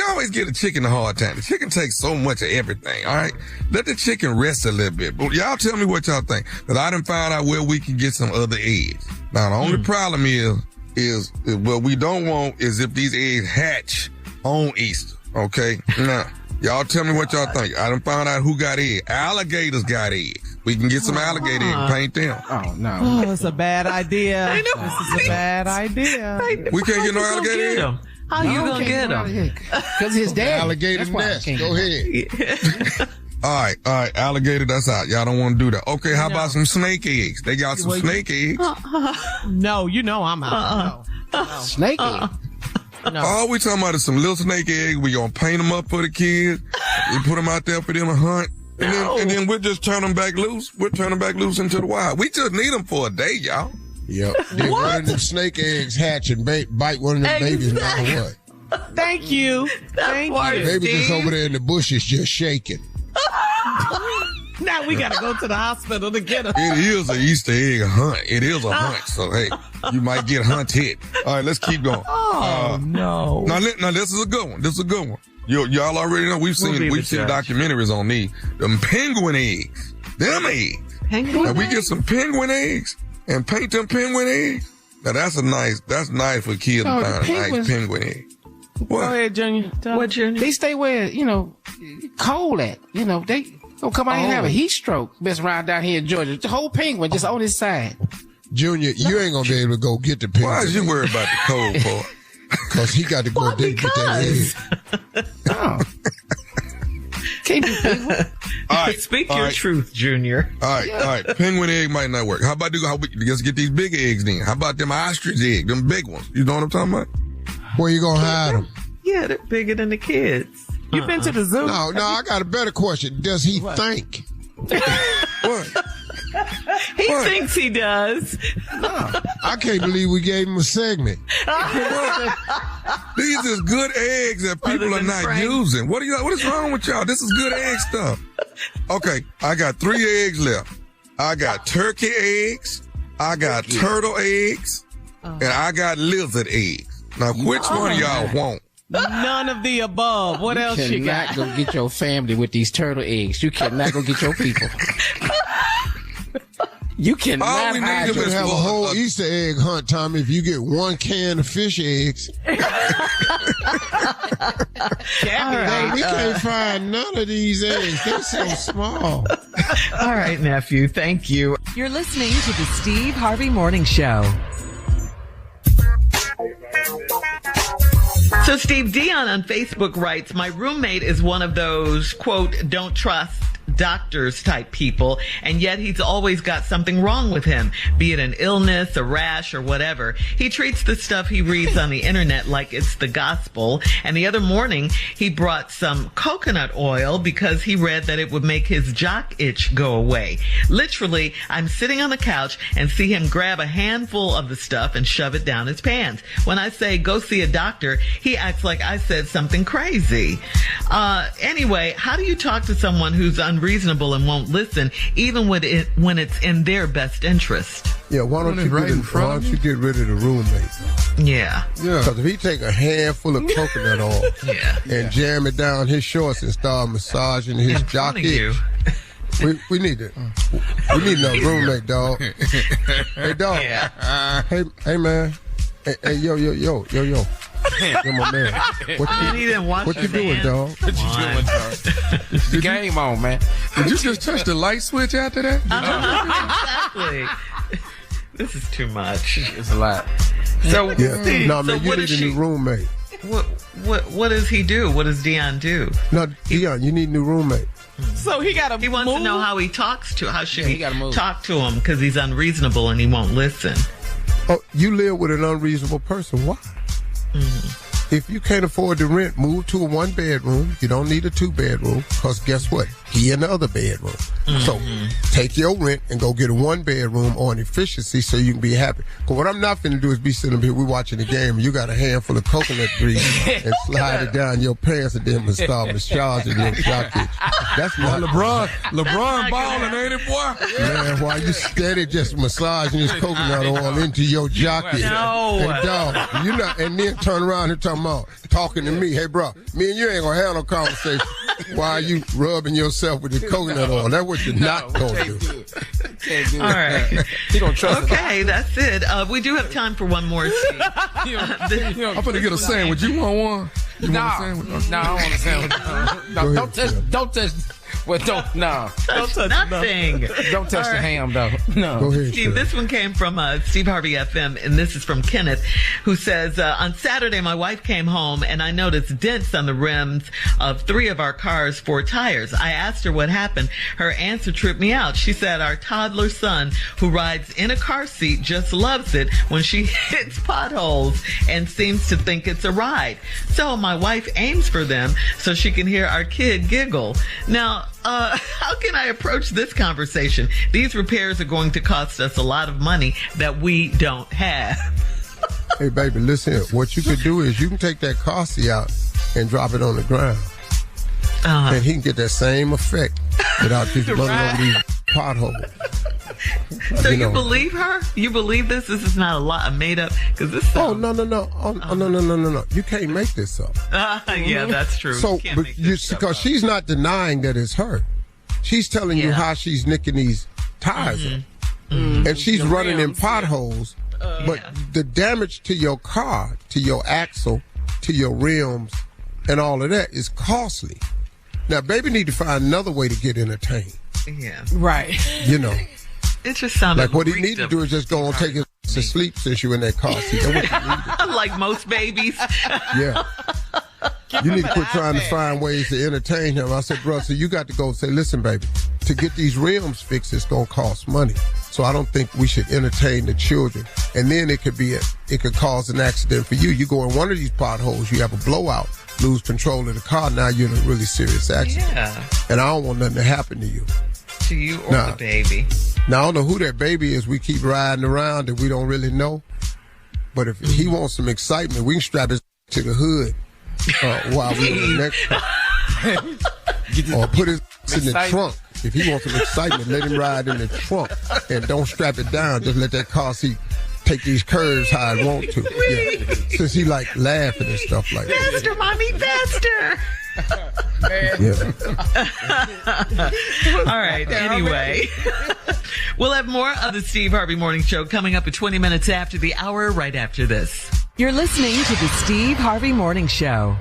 always give the chicken a hard time. The chicken takes so much of everything, all right? Let the chicken rest a little bit. But y'all tell me what y'all think. Because I done found out where we can get some other eggs. Now, the only problem is what we don't want is if these eggs hatch on Easter, okay? Now, y'all tell me what y'all think. I done found out who got eggs. Alligators got eggs. We can get some alligator eggs and paint them. Oh, no. Oh, it's a bad idea. I know. This is a bad idea. We can't get no alligator eggs. How you gonna get them? Because his dad. Alligator nest. Go ahead. All right, alligator, that's out. Y'all don't want to do that. Okay, how about some snake eggs? They got some snake eggs. No, I'm out. No. Snake egg? No. All we talking about is some little snake eggs. We gonna paint them up for the kids. We put them out there for them to hunt. And then we'll just turn them back loose. We'll turn them back loose into the wild. We just need them for a day, y'all. Yep. Then one of them snake eggs hatch and bite one of them babies no matter what. Thank you. Thank you. Baby just over there in the bushes just shaking. Now we got to go to the hospital to get them. It is an Easter egg hunt. It is a hunt. So, hey, you might get hunted. All right, let's keep going. Oh, no. Now, this is a good one. Y'all already know we've seen documentaries on these. Them penguin eggs. Them eggs. Now we get some penguin eggs and paint them penguin eggs. Now that's nice for kids to find a nice penguin egg. What? Go ahead, Junior. What, Junior? They stay where, cold at. They don't come out here and have a heat stroke messing around down here in Georgia. The whole penguin just on his side. Junior, you ain't going to be able to go get the penguin. Why is you worried about the cold part? Because he got to go there and get that egg. Oh. Can't do penguin. All right. Speak your truth, Junior. All right. Penguin egg might not work. How about let's get these big eggs then? How about them ostrich eggs, them big ones? You know what I'm talking about? Where you going to hide them? Yeah, they're bigger than the kids. You've been to the zoo? No, I got a better question. Does he think? What? He thinks he does. I can't believe we gave him a segment. These is good eggs that people are not using. What is wrong with y'all? This is good egg stuff. Okay, I got 3 eggs left. I got turkey eggs, I got turtle eggs, and I got lizard eggs. Now, which one of y'all want? None of the above. What else you got? You cannot go get your family with these turtle eggs. You cannot go get your people. You cannot have a whole Easter egg hunt, Tommy, if you get 1 can of fish eggs. We can't find none of these eggs. They're so small. All right, nephew. Thank you. You're listening to the Steve Harvey Morning Show. So Steve, Dion on Facebook writes, my roommate is one of those, quote, don't trust doctors type people, and yet he's always got something wrong with him, be it an illness, a rash, or whatever. He treats the stuff he reads on the internet like it's the gospel, and the other morning he brought some coconut oil because he read that it would make his jock itch go away. Literally, I'm sitting on the couch and see him grab a handful of the stuff and shove it down his pants. When I say go see a doctor, he acts like I said something crazy. Anyway, how do you talk to someone who's unreasonable and won't listen, even when it's in their best interest? Yeah, why don't you get rid of the roommate? Yeah. Because if he take a handful of coconut oil and jam it down his shorts and start massaging his jock itch, we need it. We need no roommate, dog. Hey, dog. Yeah. Hey, man. Hey, yo. Yo, my man. What you doing, dog? What you doing, dog? The game on, man. Did you just touch the light switch after that? Exactly. This is too much. It's a lot. So, you need a new roommate. What does he do? What does Dion do? No, Dion, you need a new roommate. So he wants to know how he talks to. How should he talk to him? Because he's unreasonable and he won't listen. Oh, you live with an unreasonable person. Why? Mm-hmm. If you can't afford the rent, move to a 1-bedroom. You don't need a 2-bedroom because guess what? He in the other bedroom. Mm-hmm. So take your rent and go get a 1-bedroom on efficiency so you can be happy. Because what I'm not finna do is be sitting up here, we watching the game, and you got a handful of coconut grease and slide it down your pants and then start massaging your jock itch. That's not LeBron balling, ain't it, boy? Man, while you steady just massaging this coconut oil into your jock itch. No. And dog, and then turn around and talking to me. Hey, bro, me and you ain't gonna have no conversation. Why are you rubbing yourself with the coconut oil? That's what you're not gonna do. All right. He don't trust Okay, that's it. We do have time for one more, Steve. I'm gonna get a sandwich. You want one? You want a sandwich? No, I don't want a sandwich. No, don't touch. Well, don't touch nothing. Don't touch the ham, though. No. Go ahead, Steve, this one came from Steve Harvey FM, and this is from Kenneth, who says, on Saturday, my wife came home, and I noticed dents on the rims of 3 of our car's 4 tires. I asked her what happened. Her answer tripped me out. She said our toddler son, who rides in a car seat, just loves it when she hits potholes and seems to think it's a ride. So my wife aims for them so she can hear our kid giggle. Now, how can I approach this conversation? These repairs are going to cost us a lot of money that we don't have. Hey, baby, listen. What you could do is you can take that car seat out and drop it on the ground. And he can get that same effect without just running over these potholes. So you believe her? You believe this? This is not a made up? Because this. No. No. You can't make this up. Yeah, that's true. So, because she's not denying that it's her. She's telling you how she's nicking these tires up. Mm-hmm. And she's running in potholes. But the damage to your car, to your axle, to your rims, and all of that is costly. Now, baby need to find another way to get entertained. Yeah. Right. It just sounded like what he need to do is just go and take his to sleep since you're in that car seat. That's what you need. Like most babies. Yeah. You need to quit trying to find ways to entertain him. I said, bro, so you got to go say, listen, baby, to get these rims fixed, it's going to cost money. So I don't think we should entertain the children. And then it could cause an accident for you. You go in one of these potholes, you have a blowout, lose control of the car. Now you're in a really serious accident. Yeah. And I don't want nothing to happen to you. To you or the baby. Now, I don't know who that baby is. We keep riding around that we don't really know. But if he wants some excitement, we can strap his to the hood while we're in the next. Or put his in the trunk. If he wants some excitement, let him ride in the trunk. And don't strap it down. Just let that car seat take these curves how it want to. Yeah. Since he like laughing and stuff like that. Faster, mommy, faster. Yeah. All right. Anyway, we'll have more of the Steve Harvey Morning Show coming up at 20 minutes after the hour, right after this. You're listening to the Steve Harvey Morning Show.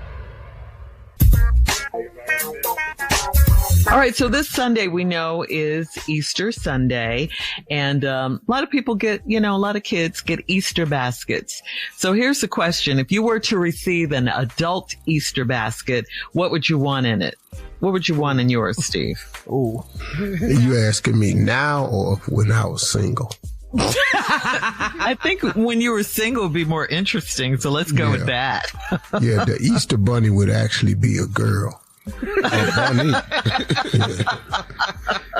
All right, so this Sunday we know is Easter Sunday, and a lot of people a lot of kids get Easter baskets. So here's the question. If you were to receive an adult Easter basket, what would you want in it? What would you want in yours, Steve? Ooh. Are you asking me now or when I was single? I think when you were single would be more interesting, so let's go with that. Yeah, the Easter bunny would actually be a girl. Bunny.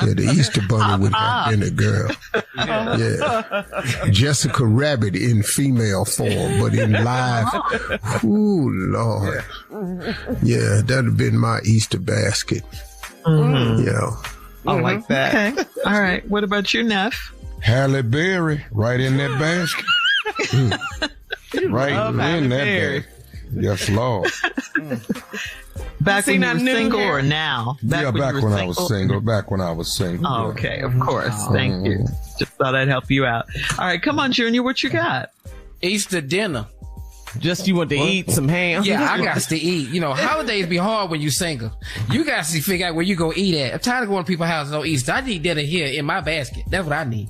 Yeah, the Easter bunny would have been a girl. Yeah, Jessica Rabbit in female form, but in live. Ooh, Lord. Yeah, that'd have been my Easter basket. Mm-hmm. Yeah, I like that. Okay. All right. What about you, Neff? Halle Berry, right in that basket. Right in that basket. Yes, Lord. Back when you were single or now? Back when I was single. Back when I was single. Oh, okay, of course. Thank you. Just thought I'd help you out. All right, come on, Junior. What you got? Easter dinner. Just you want to eat some ham? Yeah, I got to eat. You know, holidays be hard when you single. You got to figure out where you go eat at. I'm tired of going to people's houses on Easter. I need dinner here in my basket. That's what I need.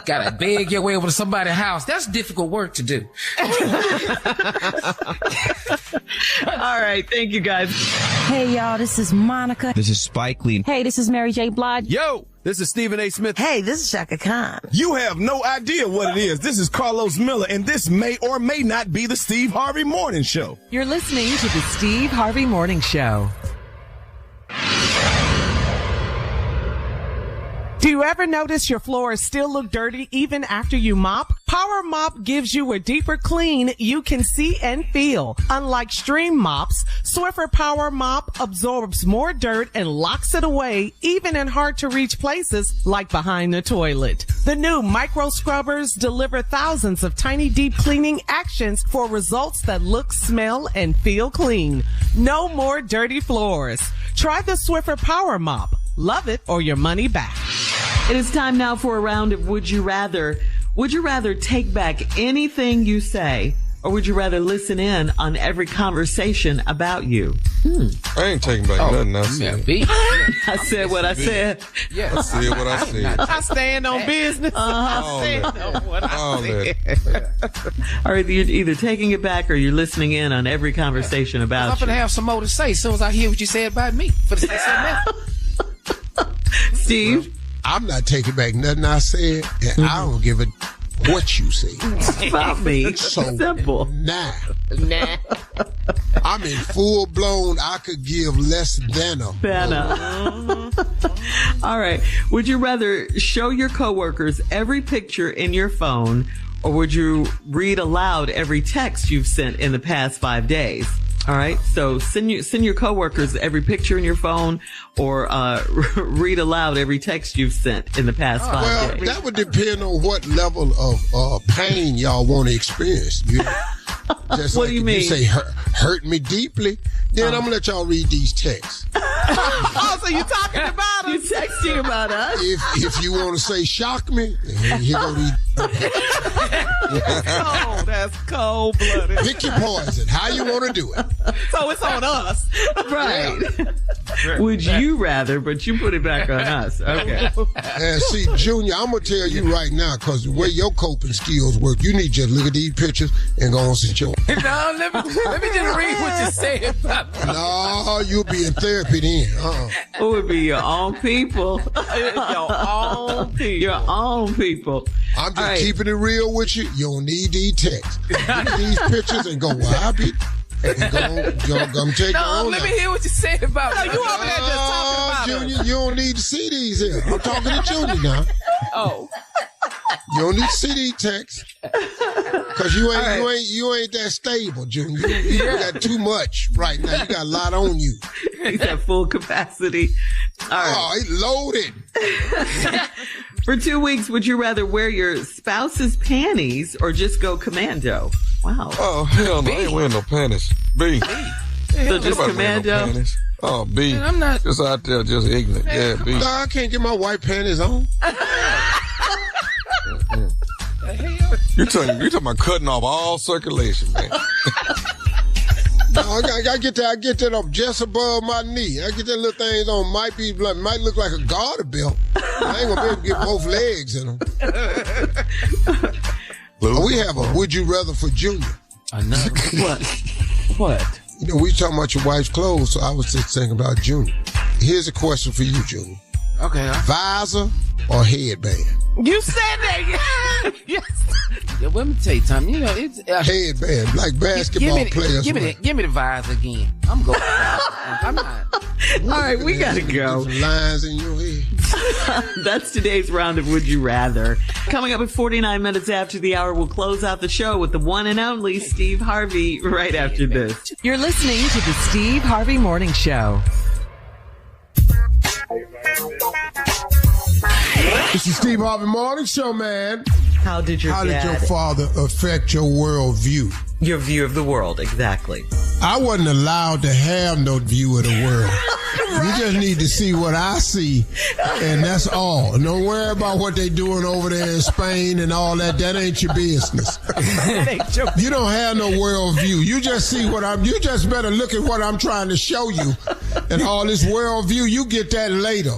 Got to beg your way over to somebody's house. That's difficult work to do. All right. Thank you, guys. Hey, y'all. This is Monica. This is Spike Lee. Hey, this is Mary J. Blige. Yo, this is Stephen A. Smith. Hey, this is Shaka Khan. You have no idea what it is. This is Carlos Miller, and this may or may not be the Steve Harvey Morning Show. You're listening to the Steve Harvey Morning Show. Do you ever notice your floors still look dirty even after you mop? Power Mop gives you a deeper clean you can see and feel. Unlike stream mops, Swiffer Power Mop absorbs more dirt and locks it away, even in hard-to-reach places like behind the toilet. The new micro scrubbers deliver thousands of tiny deep cleaning actions for results that look, smell, and feel clean. No more dirty floors. Try the Swiffer Power Mop. Love it or your money back. It is time now for a round of Would You Rather. Would you rather take back anything you say, or would you rather listen in on every conversation about you? I ain't taking back nothing I said. I said what I said. Yeah. I said what I said. I stand on business. I stand on what I said. All right, you're either taking it back or you're listening in on every conversation about you. I'm going to have some more to say as soon as I hear what you said about me. For the say something else. Steve? I'm not taking back nothing I said, and I don't give a what you say. About me. So simple. Nah. I'm in full blown. I could give less than a. All right. Would you rather show your coworkers every picture in your phone, or would you read aloud every text you've sent in the past 5 days? All right. So send your coworkers every picture in your phone, or read aloud every text you've sent in the past 5 days. Well, that would depend on what level of pain y'all want to experience. You know? Just What like do you if mean? You say hurt me deeply, then I'm gonna let y'all read these texts. Oh, so you talking about us? You texting about us? If you want to say shock me, here go these. Oh, that's cold-blooded. Pick your poison. How you want to do it? So it's on us. Right. Would you rather, but you put it back on us. Okay. And see, Junior, I'm going to tell you right now, because the way your coping skills work, you need to just look at these pictures and go on sit your... No, let me just read what you said about me. No, you'll be in therapy then. It would be your own people. Your own people. Your own people. I'm just keeping it real with you. You don't need these texts. Look at these pictures and go, well, I'll be... And go take No, let me hear what you said about me. You over there just talking about Junior, us. you don't need to see these here. I'm talking to Junior now. Oh. You don't need to see these texts. Because you ain't that stable, Junior. You got too much right now. You got a lot on you. He's at full capacity. All right. Oh, it's loaded. For 2 weeks, would you rather wear your spouse's panties or just go commando? Wow. Oh, hell no. I ain't wearing no panties. B. So just commando? Oh, B. Man, I'm not... Just out there, just ignorant. Yeah, B. No, I can't get my white panties on. You talking about cutting off all circulation, man. I get that up just above my knee. I get that little thing on, might look like a garter belt. I ain't gonna be able to get both legs in them. We have a would you rather for Junior. Another what? You know, we talking about your wife's clothes, so I was just thinking about Junior. Here's a question for you, Junior. Okay. Visor or headband? You said that. Yes. Yeah, let me tell you something. You know, it's headband, like basketball players. Give me the visor again. I'm going. I'm not. All right, we gotta go. Lines in your head. That's today's round of Would You Rather. Coming up at 49 minutes after the hour, we'll close out the show with the one and only Steve Harvey right after this. You're listening to the Steve Harvey Morning Show. It's the Steve Harvey Morning Show, man. How did your father affect your worldview? Your view of the world, exactly. I wasn't allowed to have no view of the world. You just need to see what I see, and that's all. Don't worry about what they doing over there in Spain and all that. That ain't your business. You don't have no world view. You just see you just better look at what I'm trying to show you. And all this world view, you get that later.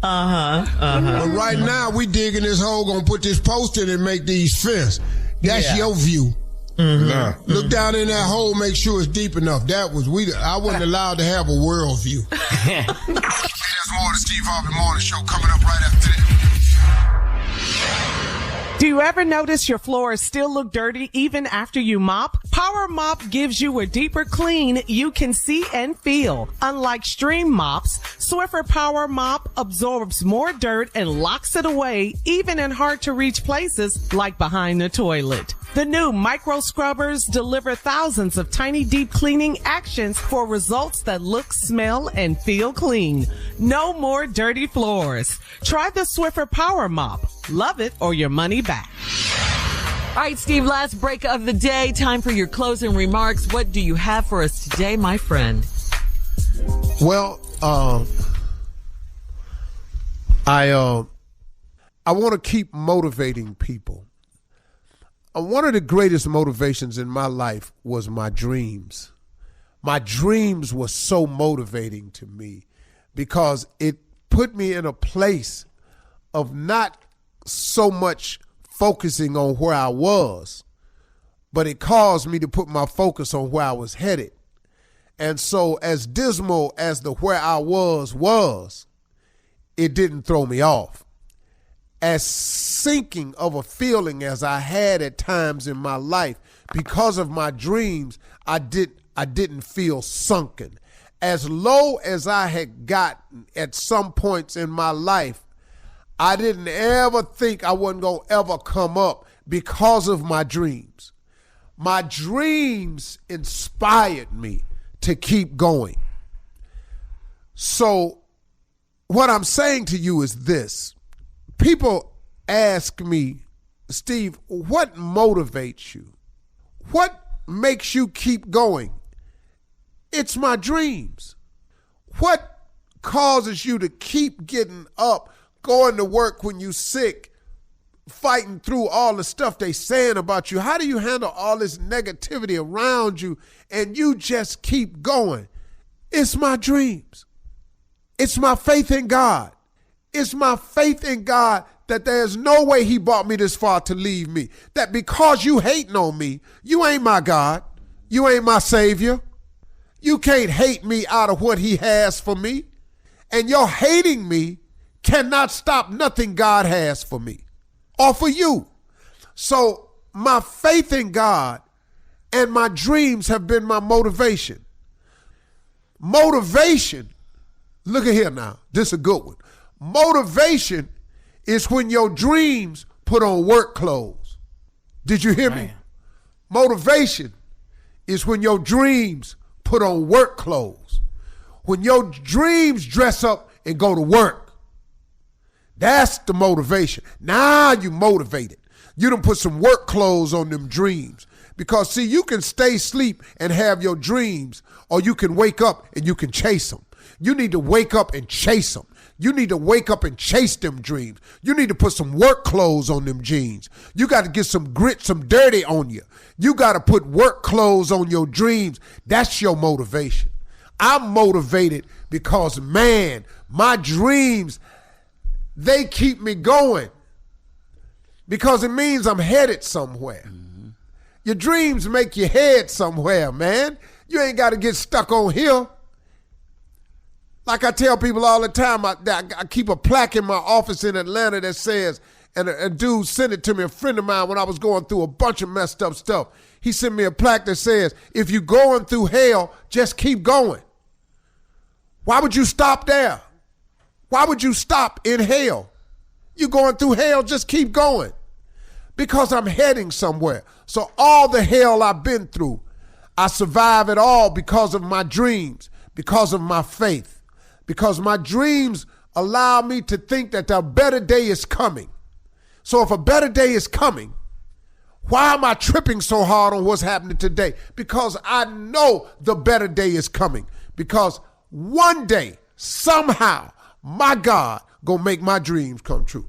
But right now, we digging this hole, gonna put this post in and make these fence. That's your view. Mm-hmm. Look down in that hole, make sure it's deep enough. I wasn't allowed to have a world view. There's more of the Steve Harvey Morning Show coming up right after this. Do you ever notice your floors still look dirty even after you mop? Power Mop gives you a deeper clean you can see and feel. Unlike stream mops, Swiffer Power Mop absorbs more dirt and locks it away, even in hard-to-reach places like behind the toilet. The new micro scrubbers deliver thousands of tiny deep cleaning actions for results that look, smell, and feel clean. No more dirty floors. Try the Swiffer Power Mop. Love it or your money back. All right, Steve, last break of the day. Time for your closing remarks. What do you have for us today, my friend? Well, I want to keep motivating people. One of the greatest motivations in my life was my dreams. My dreams were so motivating to me because it put me in a place of not so much focusing on where I was, but it caused me to put my focus on where I was headed. And so as dismal as the where I was, it didn't throw me off. As sinking of a feeling as I had at times in my life because of my dreams, I didn't feel sunken. As low as I had gotten at some points in my life, I didn't ever think I wasn't going to ever come up because of my dreams. My dreams inspired me to keep going. So what I'm saying to you is this. People ask me, Steve, what motivates you? What makes you keep going? It's my dreams. What causes you to keep getting up, going to work when you're sick, fighting through all the stuff they saying about you? How do you handle all this negativity around you and you just keep going? It's my dreams. It's my faith in God. It's my faith in God that there's no way he brought me this far to leave me. That because you hating on me, you ain't my God. You ain't my Savior. You can't hate me out of what he has for me. And your hating me cannot stop nothing God has for me or for you. So my faith in God and my dreams have been my motivation. Motivation, look at here now, this is a good one. Motivation is when your dreams put on work clothes. Did you hear me? Motivation is when your dreams put on work clothes. When your dreams dress up and go to work. That's the motivation. Now you motivated. You done put some work clothes on them dreams. Because see, you can stay asleep and have your dreams, or you can wake up and you can chase them. You need to wake up and chase them. You need to wake up and chase them dreams. You need to put some work clothes on them jeans. You got to get some grit, some dirty on you. You got to put work clothes on your dreams. That's your motivation. I'm motivated because, man, my dreams, they keep me going because it means I'm headed somewhere. Mm-hmm. Your dreams make you head somewhere, man. You ain't got to get stuck on here. Like I tell people all the time, I keep a plaque in my office in Atlanta that says, and a dude sent it to me, a friend of mine, when I was going through a bunch of messed up stuff. He sent me a plaque that says, if you're going through hell, just keep going. Why would you stop there? Why would you stop in hell? You're going through hell, just keep going. Because I'm heading somewhere. So all the hell I've been through, I survive it all because of my dreams, because of my faith. Because my dreams allow me to think that a better day is coming. So if a better day is coming, why am I tripping so hard on what's happening today? Because I know the better day is coming. Because one day, somehow, my God gonna make my dreams come true.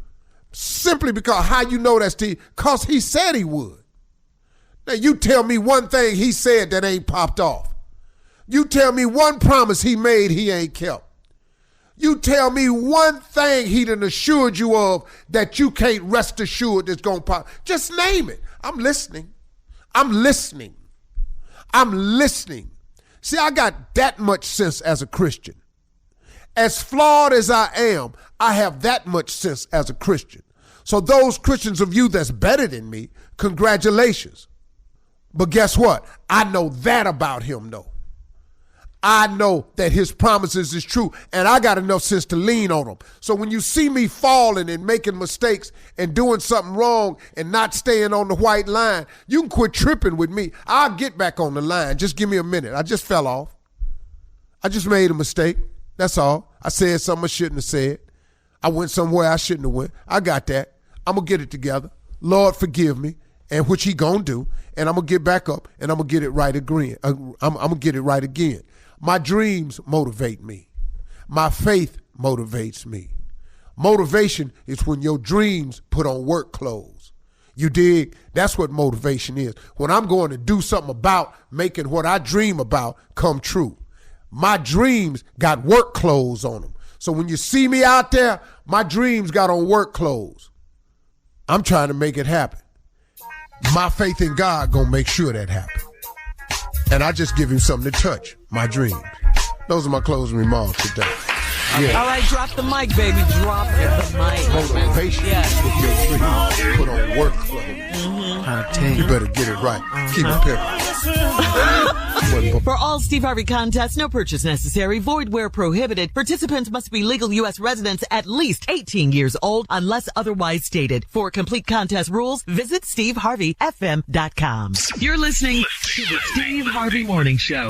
Simply because, how you know that, Steve? Because he said he would. Now you tell me one thing he said that ain't popped off. You tell me one promise he made he ain't kept. You tell me one thing he done assured you of that you can't rest assured that's going to pop. Just name it. I'm listening. I'm listening. I'm listening. See, I got that much sense as a Christian. As flawed as I am, I have that much sense as a Christian. So those Christians of you that's better than me, congratulations. But guess what? I know that about him, though. I know that his promises is true, and I got enough sense to lean on them. So when you see me falling and making mistakes and doing something wrong and not staying on the white line, you can quit tripping with me. I'll get back on the line. Just give me a minute. I just fell off. I just made a mistake. That's all. I said something I shouldn't have said. I went somewhere I shouldn't have went. I got that. I'm going to get it together. Lord, forgive me, and which he going to do, and I'm going to get back up, and I'm going to get it right again. I'm going to get it right again. My dreams motivate me. My faith motivates me. Motivation is when your dreams put on work clothes. You dig? That's what motivation is. When I'm going to do something about making what I dream about come true. My dreams got work clothes on them. So when you see me out there, my dreams got on work clothes. I'm trying to make it happen. My faith in God gonna make sure that happens. And I just give him something to touch, my dreams. Those are my closing remarks today. Yeah. All right, drop the mic, baby. Drop the mic. Motivation with your dreams. Put on work clothes. You better get it right. Keep it pimping. For all Steve Harvey contests, no purchase necessary, void where prohibited. Participants must be legal U.S. residents at least 18 years old unless otherwise stated. For complete contest rules, visit SteveHarveyFM.com. You're listening to the Steve Harvey Morning Show.